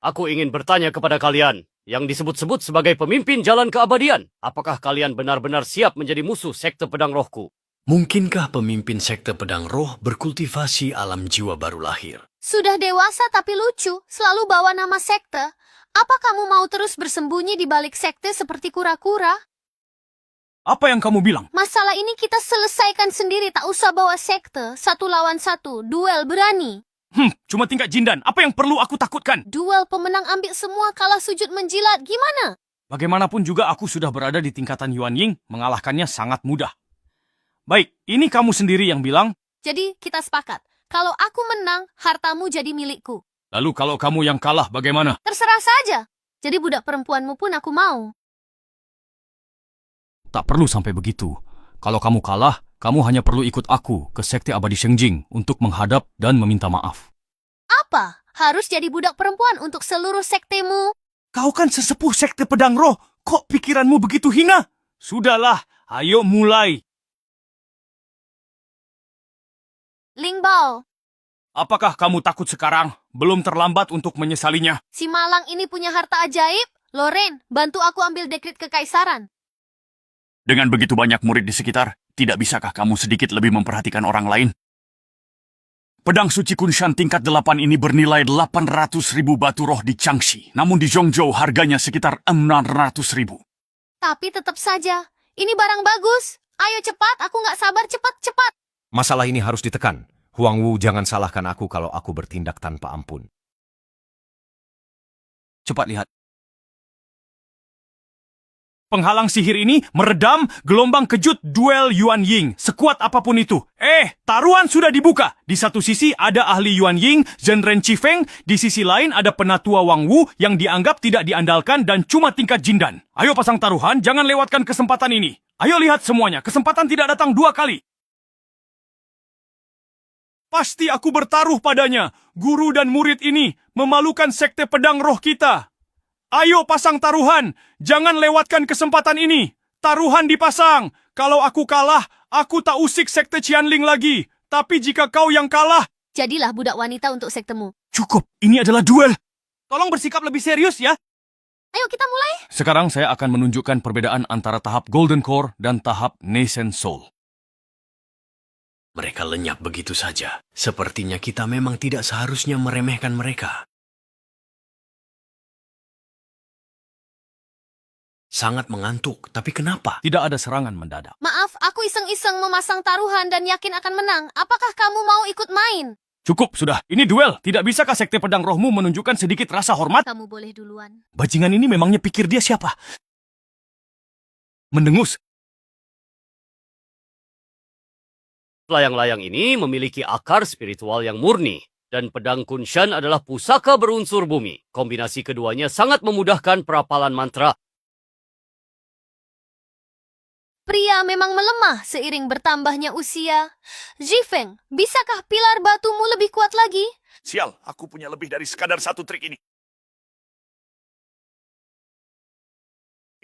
Aku ingin bertanya kepada kalian, yang disebut-sebut sebagai pemimpin jalan keabadian. Apakah kalian benar-benar siap menjadi musuh Sekte Pedang Rohku? Mungkinkah pemimpin Sekte Pedang Roh berkultivasi alam jiwa baru lahir? Sudah dewasa tapi lucu, selalu bawa nama sekte. Apa kamu mau terus bersembunyi di balik sekte seperti kura-kura? Apa yang kamu bilang? Masalah ini kita selesaikan sendiri, tak usah bawa sekte. 1 lawan 1, duel berani. Cuma tingkat jindan. Apa yang perlu aku takutkan? Duel pemenang ambil semua, kalah sujud menjilat. Gimana? Bagaimanapun juga aku sudah berada di tingkatan Yuan Ying, mengalahkannya sangat mudah. Baik, ini kamu sendiri yang bilang. Jadi kita sepakat. Kalau aku menang, hartamu jadi milikku. Lalu kalau kamu yang kalah bagaimana? Terserah saja. Jadi budak perempuanmu pun aku mau. Tak perlu sampai begitu. Kalau kamu kalah, kamu hanya perlu ikut aku ke Sekte Abadi Shengjing untuk menghadap dan meminta maaf. Apa? Harus jadi budak perempuan untuk seluruh sektemu? Kau kan sesepuh Sekte Pedang Roh. Kok pikiranmu begitu hina? Sudahlah, ayo mulai. Ling Bao. Apakah kamu takut sekarang? Belum terlambat untuk menyesalinya. Si malang ini punya harta ajaib. Loren, bantu aku ambil dekret kekaisaran. Dengan begitu banyak murid di sekitar, tidak bisakah kamu sedikit lebih memperhatikan orang lain? Pedang suci Kunshan tingkat 8 ini bernilai 800.000 batu roh di Changxi. Namun di Zhongzhou harganya sekitar 600.000. Tapi tetap saja, ini barang bagus. Ayo cepat, aku nggak sabar, cepat. Masalah ini harus ditekan. Huang Wu, jangan salahkan aku kalau aku bertindak tanpa ampun. Cepat lihat. Penghalang sihir ini meredam gelombang kejut duel Yuan Ying, sekuat apapun itu. Taruhan sudah dibuka. Di satu sisi ada ahli Yuan Ying, Zhen Ren Chifeng. Di sisi lain ada penatua Wang Wu yang dianggap tidak diandalkan dan cuma tingkat jindan. Ayo pasang taruhan, jangan lewatkan kesempatan ini. Ayo lihat semuanya, kesempatan tidak datang 2 kali. Pasti aku bertaruh padanya. Guru dan murid ini memalukan sekte pedang roh kita. Ayo pasang taruhan. Jangan lewatkan kesempatan ini. Taruhan dipasang. Kalau aku kalah, aku tak usik sekte Qianling lagi. Tapi jika kau yang kalah... Jadilah budak wanita untuk sektemu. Cukup, ini adalah duel. Tolong bersikap lebih serius ya. Ayo kita mulai. Sekarang saya akan menunjukkan perbedaan antara tahap Golden Core dan tahap Nascent Soul. Mereka lenyap begitu saja. Sepertinya kita memang tidak seharusnya meremehkan mereka. Sangat mengantuk, tapi kenapa? Tidak ada serangan mendadak. Maaf, aku iseng-iseng memasang taruhan dan yakin akan menang. Apakah kamu mau ikut main? Cukup, sudah. Ini duel. Tidak bisakah sekte pedang rohmu menunjukkan sedikit rasa hormat? Kamu boleh duluan. Bajingan ini memangnya pikir dia siapa? Mendengus. Layang-layang ini memiliki akar spiritual yang murni. Dan pedang Kunshan adalah pusaka berunsur bumi. Kombinasi keduanya sangat memudahkan perapalan mantra. Pria memang melemah seiring bertambahnya usia. Zhifeng, bisakah pilar batumu lebih kuat lagi? Sial, aku punya lebih dari sekadar satu trik ini.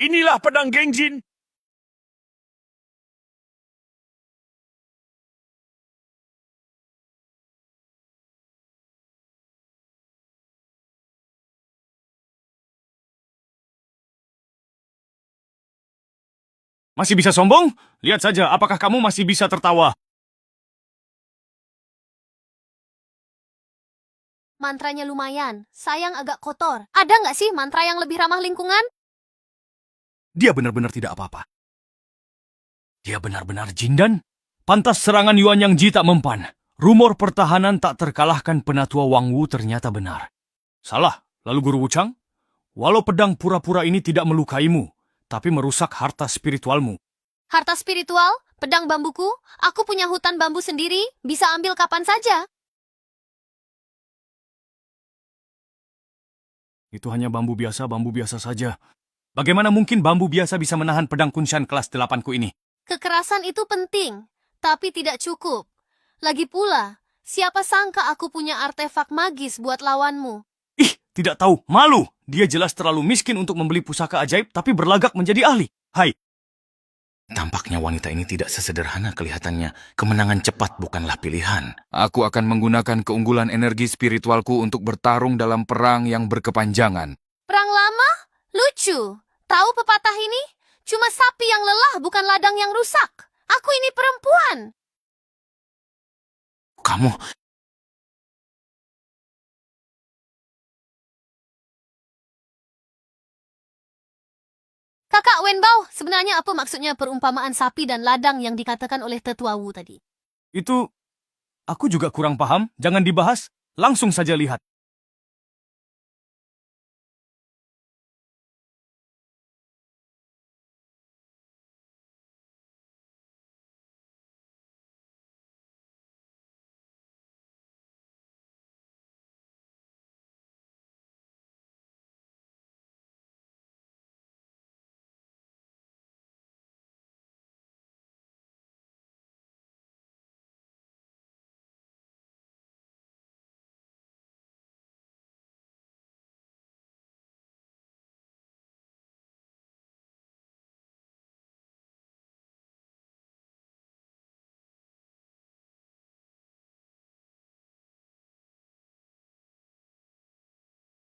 Inilah pedang Genjin. Masih bisa sombong? Lihat saja, apakah kamu masih bisa tertawa? Mantranya lumayan, sayang agak kotor. Ada nggak sih mantra yang lebih ramah lingkungan? Dia benar-benar tidak apa-apa. Dia benar-benar jindan? Pantas serangan Yuan Yang Ji tak mempan. Rumor pertahanan tak terkalahkan penatua Wang Wu ternyata benar. Salah, lalu Guru Wuchang? Walau pedang pura-pura ini tidak melukaimu, tapi merusak harta spiritualmu. Harta spiritual? Pedang bambuku? Aku punya hutan bambu sendiri, bisa ambil kapan saja. Itu hanya bambu biasa saja. Bagaimana mungkin bambu biasa bisa menahan pedang Kunshan kelas 8-ku ini? Kekerasan itu penting, tapi tidak cukup. Lagi pula, siapa sangka aku punya artefak magis buat lawanmu? Ih, tidak tahu, malu. Dia jelas terlalu miskin untuk membeli pusaka ajaib, tapi berlagak menjadi ahli. Hai. Tampaknya wanita ini tidak sesederhana kelihatannya. Kemenangan cepat bukanlah pilihan. Aku akan menggunakan keunggulan energi spiritualku untuk bertarung dalam perang yang berkepanjangan. Perang lama? Lucu. Tahu pepatah ini? Cuma sapi yang lelah, bukan ladang yang rusak. Aku ini perempuan. Kamu... Kakak Wenbao, sebenarnya apa maksudnya perumpamaan sapi dan ladang yang dikatakan oleh Tetua Wu tadi? Itu, aku juga kurang paham. Jangan dibahas, langsung saja lihat.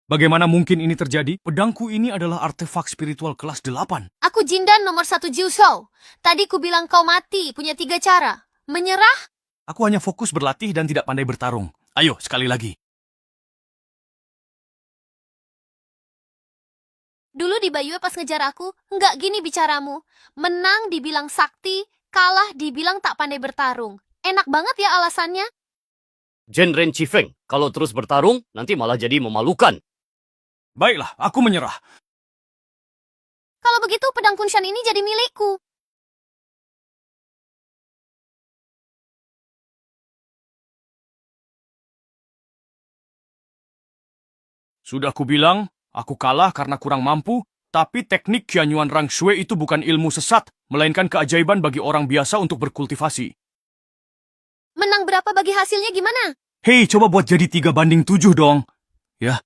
Bagaimana mungkin ini terjadi? Pedangku ini adalah artefak spiritual kelas 8. Aku Jindan nomor 1 Jiushou. Tadi ku bilang kau mati, punya 3 cara. Menyerah, Aku hanya fokus berlatih dan tidak pandai bertarung. Ayo, sekali lagi. dulu di Bayue pas ngejar aku, nggak gini bicaramu. Menang dibilang sakti, kalah dibilang tak pandai bertarung. Enak banget ya alasannya. Jenren Chifeng, kalau terus bertarung, nanti malah jadi memalukan. Baiklah, aku menyerah. Kalau begitu pedang Kunshan ini jadi milikku. Sudah kubilang, aku kalah karena kurang mampu, tapi teknik Qianyuan Rang Shui itu bukan ilmu sesat, melainkan keajaiban bagi orang biasa untuk berkultivasi. Menang berapa bagi hasilnya gimana? Hei, coba buat jadi 3:7 dong. Ya,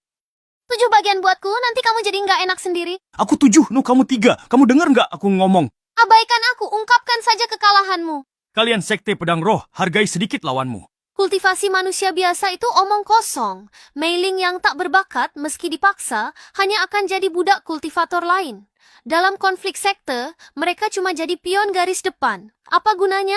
7 bagian buatku, nanti kamu jadi nggak enak sendiri. aku 7, kamu 3. Kamu dengar nggak aku ngomong? Abaikan aku, ungkapkan saja kekalahanmu. Kalian sekte pedang roh, hargai sedikit lawanmu. Kultivasi manusia biasa itu omong kosong. Mei Ling yang tak berbakat meski dipaksa hanya akan jadi budak kultivator lain. Dalam konflik sekte, mereka cuma jadi pion garis depan. Apa gunanya?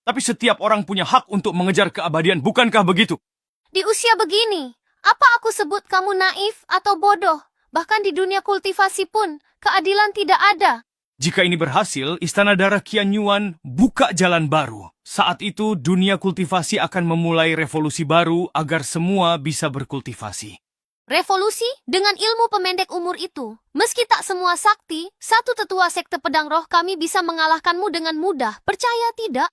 Tapi setiap orang punya hak untuk mengejar keabadian, bukankah begitu? Di usia begini, apa aku sebut kamu naif atau bodoh? Bahkan di dunia kultivasi pun, keadilan tidak ada. Jika ini berhasil, Istana Darah Qianyuan buka jalan baru. Saat itu, dunia kultivasi akan memulai revolusi baru agar semua bisa berkultivasi. Revolusi dengan ilmu pemendek umur itu. Meski tak semua sakti, satu tetua sekte pedang roh kami bisa mengalahkanmu dengan mudah. Percaya tidak?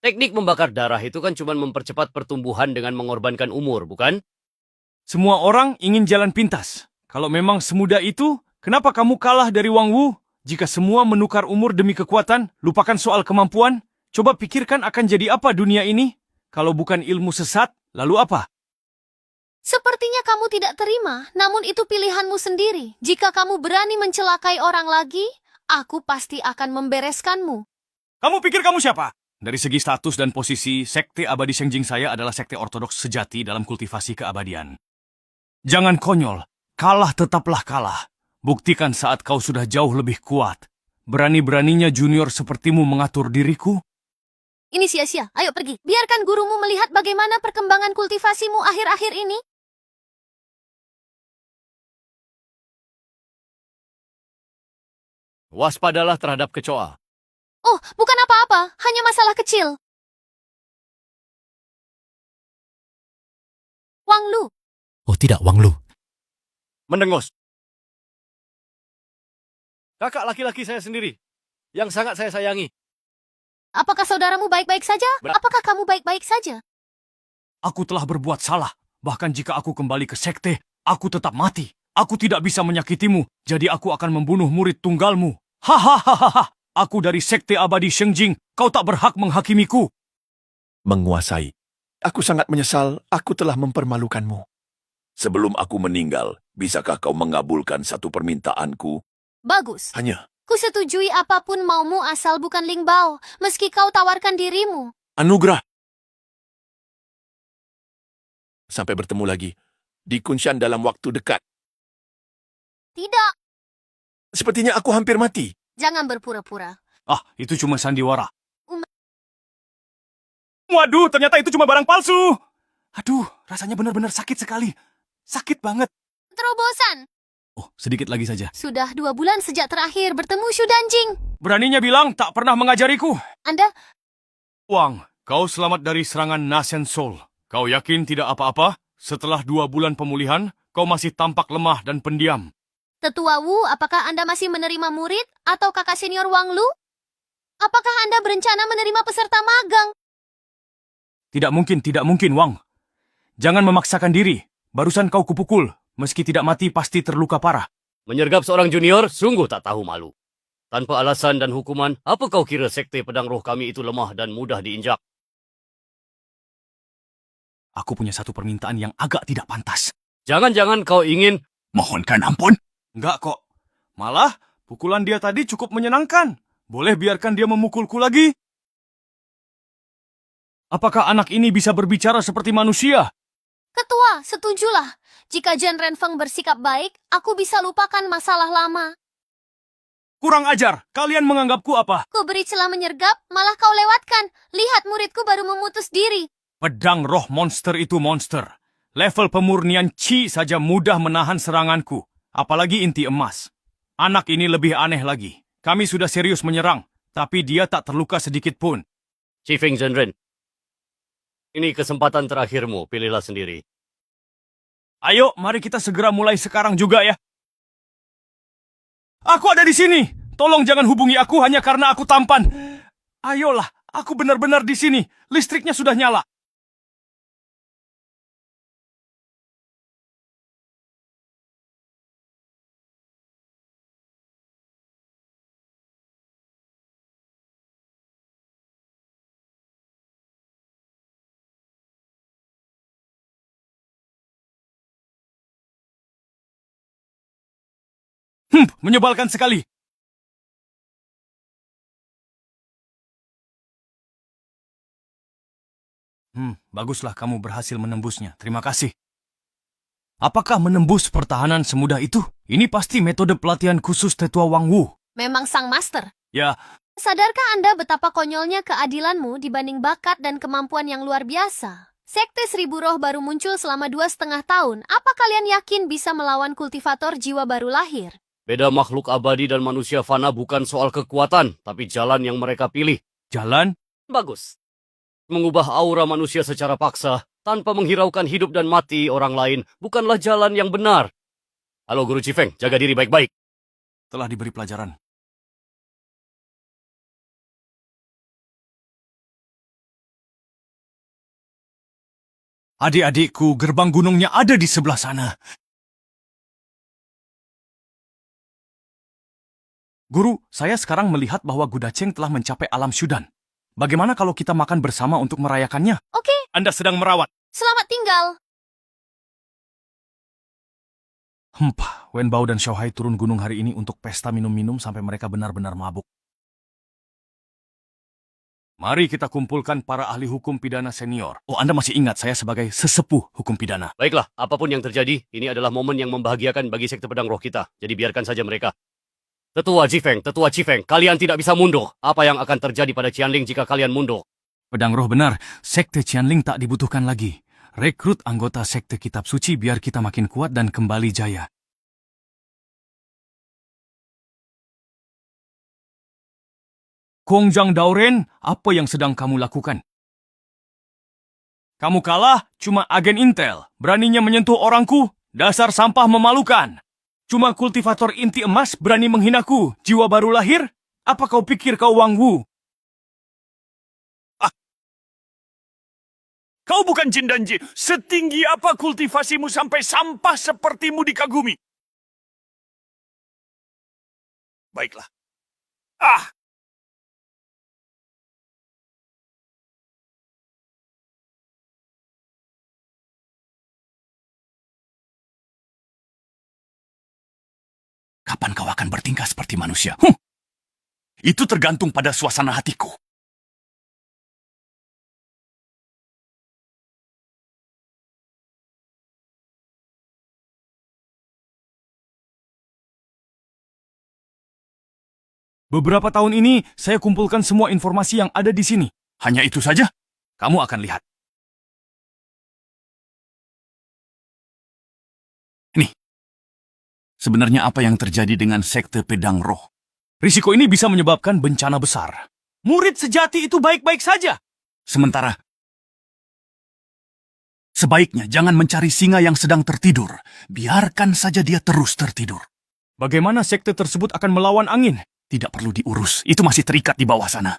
Teknik membakar darah itu kan cuma mempercepat pertumbuhan dengan mengorbankan umur, bukan? Semua orang ingin jalan pintas. Kalau memang semudah itu, kenapa kamu kalah dari Wang Wu? Jika semua menukar umur demi kekuatan, lupakan soal kemampuan. Coba pikirkan akan jadi apa dunia ini? Kalau bukan ilmu sesat, lalu apa? Sepertinya kamu tidak terima, namun itu pilihanmu sendiri. Jika kamu berani mencelakai orang lagi, aku pasti akan membereskanmu. Kamu pikir kamu siapa? Dari segi status dan posisi, sekte abadi Shengjing saya adalah sekte ortodoks sejati dalam kultivasi keabadian. Jangan konyol. Kalah tetaplah kalah. Buktikan saat kau sudah jauh lebih kuat. Berani-beraninya junior sepertimu mengatur diriku? Ini sia-sia, ayo pergi. Biarkan gurumu melihat bagaimana perkembangan kultivasimu akhir-akhir ini. Waspadalah terhadap kecoa. Oh, bukan apa-apa, hanya masalah kecil. Wang Lu. Oh tidak, Wang Lu. Mendengus. Kakak laki-laki saya sendiri, yang sangat saya sayangi. Apakah saudaramu baik-baik saja? Apakah kamu baik-baik saja? Aku telah berbuat salah. Bahkan jika aku kembali ke sekte, aku tetap mati. Aku tidak bisa menyakitimu, jadi aku akan membunuh murid tunggalmu. Hahaha. Aku dari sekte abadi Shengjing, kau tak berhak menghakimiku. Menguasai. Aku sangat menyesal aku telah mempermalukanmu. Sebelum aku meninggal, bisakah kau mengabulkan satu permintaanku? Bagus. Hanya, Kusetujui apapun maumu asal bukan Ling Bao, meski kau tawarkan dirimu. anugerah. Sampai bertemu lagi di Kunshan dalam waktu dekat. Tidak, Sepertinya aku hampir mati. jangan berpura-pura. Ah, itu cuma sandiwara. Um- Waduh, ternyata itu cuma barang palsu. Aduh, rasanya benar-benar sakit sekali. Sakit banget. Terobosan. Oh, sedikit lagi saja. Sudah 2 bulan sejak terakhir bertemu Shu Danjing. Beraninya bilang tak pernah mengajariku. Anda, Wang, kau selamat dari serangan Nasen Soul. Kau yakin tidak apa-apa? Setelah 2 bulan pemulihan, kau masih tampak lemah dan pendiam. Tetua Wu, apakah Anda masih menerima murid atau kakak senior Wang Lu? Apakah Anda berencana menerima peserta magang? Tidak mungkin, Wang. Jangan memaksakan diri. Barusan kau kupukul. Meski tidak mati, pasti terluka parah. Menyergap seorang junior sungguh tak tahu malu. Tanpa alasan dan hukuman, apa kau kira sekte pedang roh kami itu lemah dan mudah diinjak? Aku punya satu permintaan yang agak tidak pantas. Jangan-jangan kau ingin... Mohonkan ampun. Enggak kok. Malah, pukulan dia tadi cukup menyenangkan. Boleh biarkan dia memukulku lagi? Apakah anak ini bisa berbicara seperti manusia? Ketua, setujulah. Jika Jen Renfeng bersikap baik, aku bisa lupakan masalah lama. Kurang ajar, kalian menganggapku apa? Ku beri celah menyergap, malah kau lewatkan. Lihat muridku baru memutus diri. Pedang roh monster itu monster. Level pemurnian Qi saja mudah menahan seranganku. Apalagi inti emas. Anak ini lebih aneh lagi. Kami sudah serius menyerang, tapi dia tak terluka sedikit pun. Chifeng Zhenren, ini kesempatan terakhirmu, pilihlah sendiri. Ayo, mari kita segera mulai sekarang juga ya. Aku ada di sini. Tolong jangan hubungi aku hanya karena aku tampan. Ayolah, aku benar-benar di sini. Listriknya sudah nyala. Menyebalkan sekali. Baguslah kamu berhasil menembusnya. Terima kasih. Apakah menembus pertahanan semudah itu? Ini pasti metode pelatihan khusus Tetua Wang Wu. Memang sang master. Ya, Sadarkah Anda betapa konyolnya keadilanmu dibanding bakat dan kemampuan yang luar biasa? Sekte Seribu Roh baru muncul selama 2,5 tahun. Apa kalian yakin bisa melawan kultivator jiwa baru lahir? Beda makhluk abadi dan manusia fana bukan soal kekuatan, tapi jalan yang mereka pilih. jalan? Bagus. Mengubah aura manusia secara paksa, tanpa menghiraukan hidup dan mati orang lain, bukanlah jalan yang benar. Halo Guru Chifeng, jaga diri baik-baik. Telah diberi pelajaran. Adik-adikku, gerbang gunungnya ada di sebelah sana. Guru, saya sekarang melihat bahwa Gudacheng telah mencapai alam Syudan. Bagaimana kalau kita makan bersama untuk merayakannya? Oke, Anda sedang merawat. selamat tinggal. Wenbao dan Xiaohai turun gunung hari ini untuk pesta minum-minum sampai mereka benar-benar mabuk. Mari kita kumpulkan para ahli hukum pidana senior. Oh, Anda masih ingat saya sebagai sesepuh hukum pidana. Baiklah, apapun yang terjadi, ini adalah momen yang membahagiakan bagi sekte pedang roh kita. Jadi biarkan saja mereka. Tetua Chifeng, kalian tidak bisa mundur. Apa yang akan terjadi pada Qianling jika kalian mundur? Pedang roh benar, sekte Qianling tak dibutuhkan lagi. Rekrut anggota sekte kitab suci biar kita makin kuat dan kembali jaya. Kongjang Daoren, apa yang sedang kamu lakukan? Kamu kalah, cuma agen intel. Beraninya menyentuh orangku, dasar sampah memalukan. Cuma kultivator inti emas berani menghinaku, jiwa baru lahir? Apa kau pikir kau Wang Wu? Kau bukan jin dan jin. Setinggi apa kultivasimu sampai sampah sepertimu dikagumi? Baiklah. Kapan kau akan bertingkah seperti manusia? Itu tergantung pada suasana hatiku. Beberapa tahun ini, saya kumpulkan semua informasi yang ada di sini. Hanya itu saja? Kamu akan lihat. Sebenarnya apa yang terjadi dengan sekte pedang roh? Risiko ini bisa menyebabkan bencana besar. Murid sejati itu baik-baik saja. Sementara, sebaiknya jangan mencari singa yang sedang tertidur. Biarkan saja dia terus tertidur. Bagaimana sekte tersebut akan melawan angin? Tidak perlu diurus, itu masih terikat di bawah sana.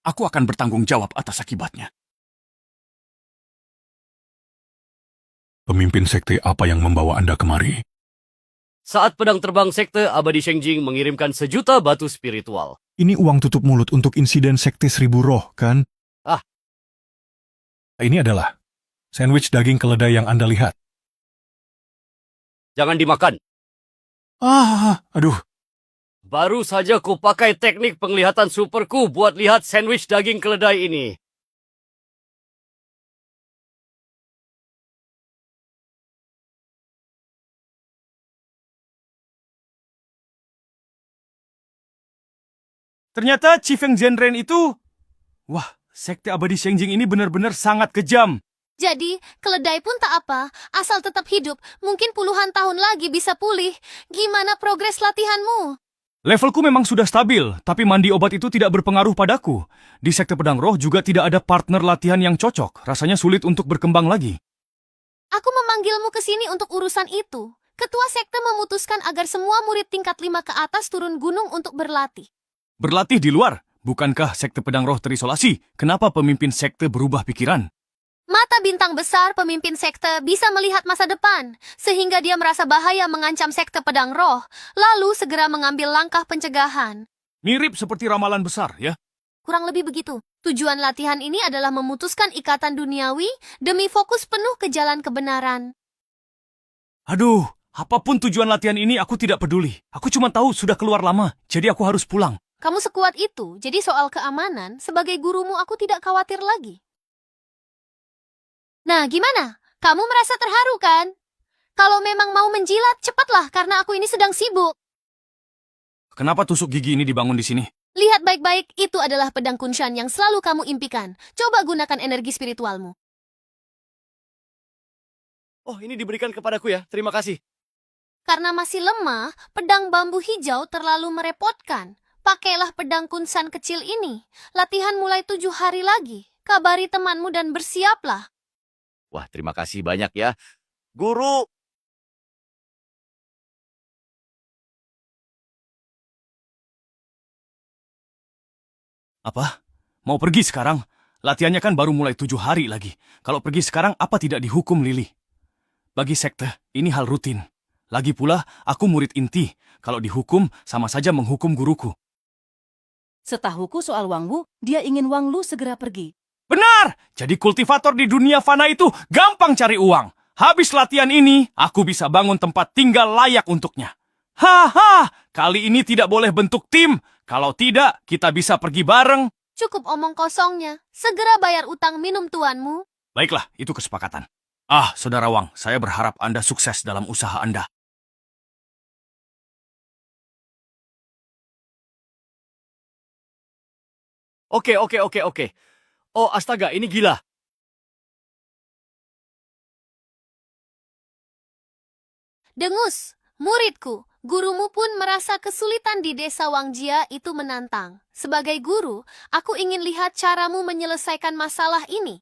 Aku akan bertanggung jawab atas akibatnya. Pemimpin sekte apa yang membawa Anda kemari? Saat pedang terbang sekte, Abadi Shengjing mengirimkan 1 juta batu spiritual. Ini uang tutup mulut untuk insiden sekte Seribu Roh, kan? Ini adalah sandwich daging keledai yang Anda lihat. Jangan dimakan. Aduh. Baru saja ku pakai teknik penglihatan superku buat lihat sandwich daging keledai ini. Ternyata Chifeng Zhenren itu... Wah, sekte abadi Shengjing ini benar-benar sangat kejam. Jadi, keledai pun tak apa, asal tetap hidup. Mungkin puluhan tahun lagi bisa pulih. Gimana progres latihanmu? Levelku memang sudah stabil, tapi mandi obat itu tidak berpengaruh padaku. Di sekte pedang roh juga tidak ada partner latihan yang cocok. Rasanya sulit untuk berkembang lagi. Aku memanggilmu ke sini untuk urusan itu. Ketua sekte memutuskan agar semua murid tingkat 5 ke atas turun gunung untuk berlatih. Berlatih di luar? Bukankah sekte pedang roh terisolasi? Kenapa pemimpin sekte berubah pikiran? Mata bintang besar pemimpin sekte bisa melihat masa depan, sehingga dia merasa bahaya mengancam sekte pedang roh, lalu segera mengambil langkah pencegahan. Mirip seperti ramalan besar, ya? Kurang lebih begitu. Tujuan latihan ini adalah memutuskan ikatan duniawi demi fokus penuh ke jalan kebenaran. Aduh, apapun tujuan latihan ini aku tidak peduli. Aku cuma tahu sudah keluar lama, jadi aku harus pulang. Kamu sekuat itu, jadi soal keamanan, sebagai gurumu aku tidak khawatir lagi. Nah, gimana? Kamu merasa terharu, kan? Kalau memang mau menjilat, cepatlah, karena aku ini sedang sibuk. Kenapa tusuk gigi ini dibangun di sini? Lihat baik-baik, itu adalah pedang Kunshan yang selalu kamu impikan. Coba gunakan energi spiritualmu. Oh, ini diberikan kepadaku ya. Terima kasih. Karena masih lemah, pedang bambu hijau terlalu merepotkan. Pakailah pedang Kunshan kecil ini. Latihan mulai 7 hari lagi. Kabari temanmu dan bersiaplah. Wah, terima kasih banyak ya. Guru! Apa? Mau pergi sekarang? Latihannya kan baru mulai 7 hari lagi. Kalau pergi sekarang, apa tidak dihukum Lili? Bagi sekte, ini hal rutin. Lagi pula, aku murid inti. Kalau dihukum, sama saja menghukum guruku. Setahuku soal Wang Wu, dia ingin Wang Lu segera pergi. Benar! Jadi kultivator di dunia fana itu gampang cari uang. Habis latihan ini, aku bisa bangun tempat tinggal layak untuknya. Haha! Kali ini tidak boleh bentuk tim. Kalau tidak, kita bisa pergi bareng. Cukup omong kosongnya. Segera bayar utang minum tuanmu. Baiklah, itu kesepakatan. Saudara Wang, saya berharap Anda sukses dalam usaha Anda. Oke. Oh, astaga, ini gila. Dengus, muridku, gurumu pun merasa kesulitan di desa Wangjia itu menantang. Sebagai guru, aku ingin lihat caramu menyelesaikan masalah ini.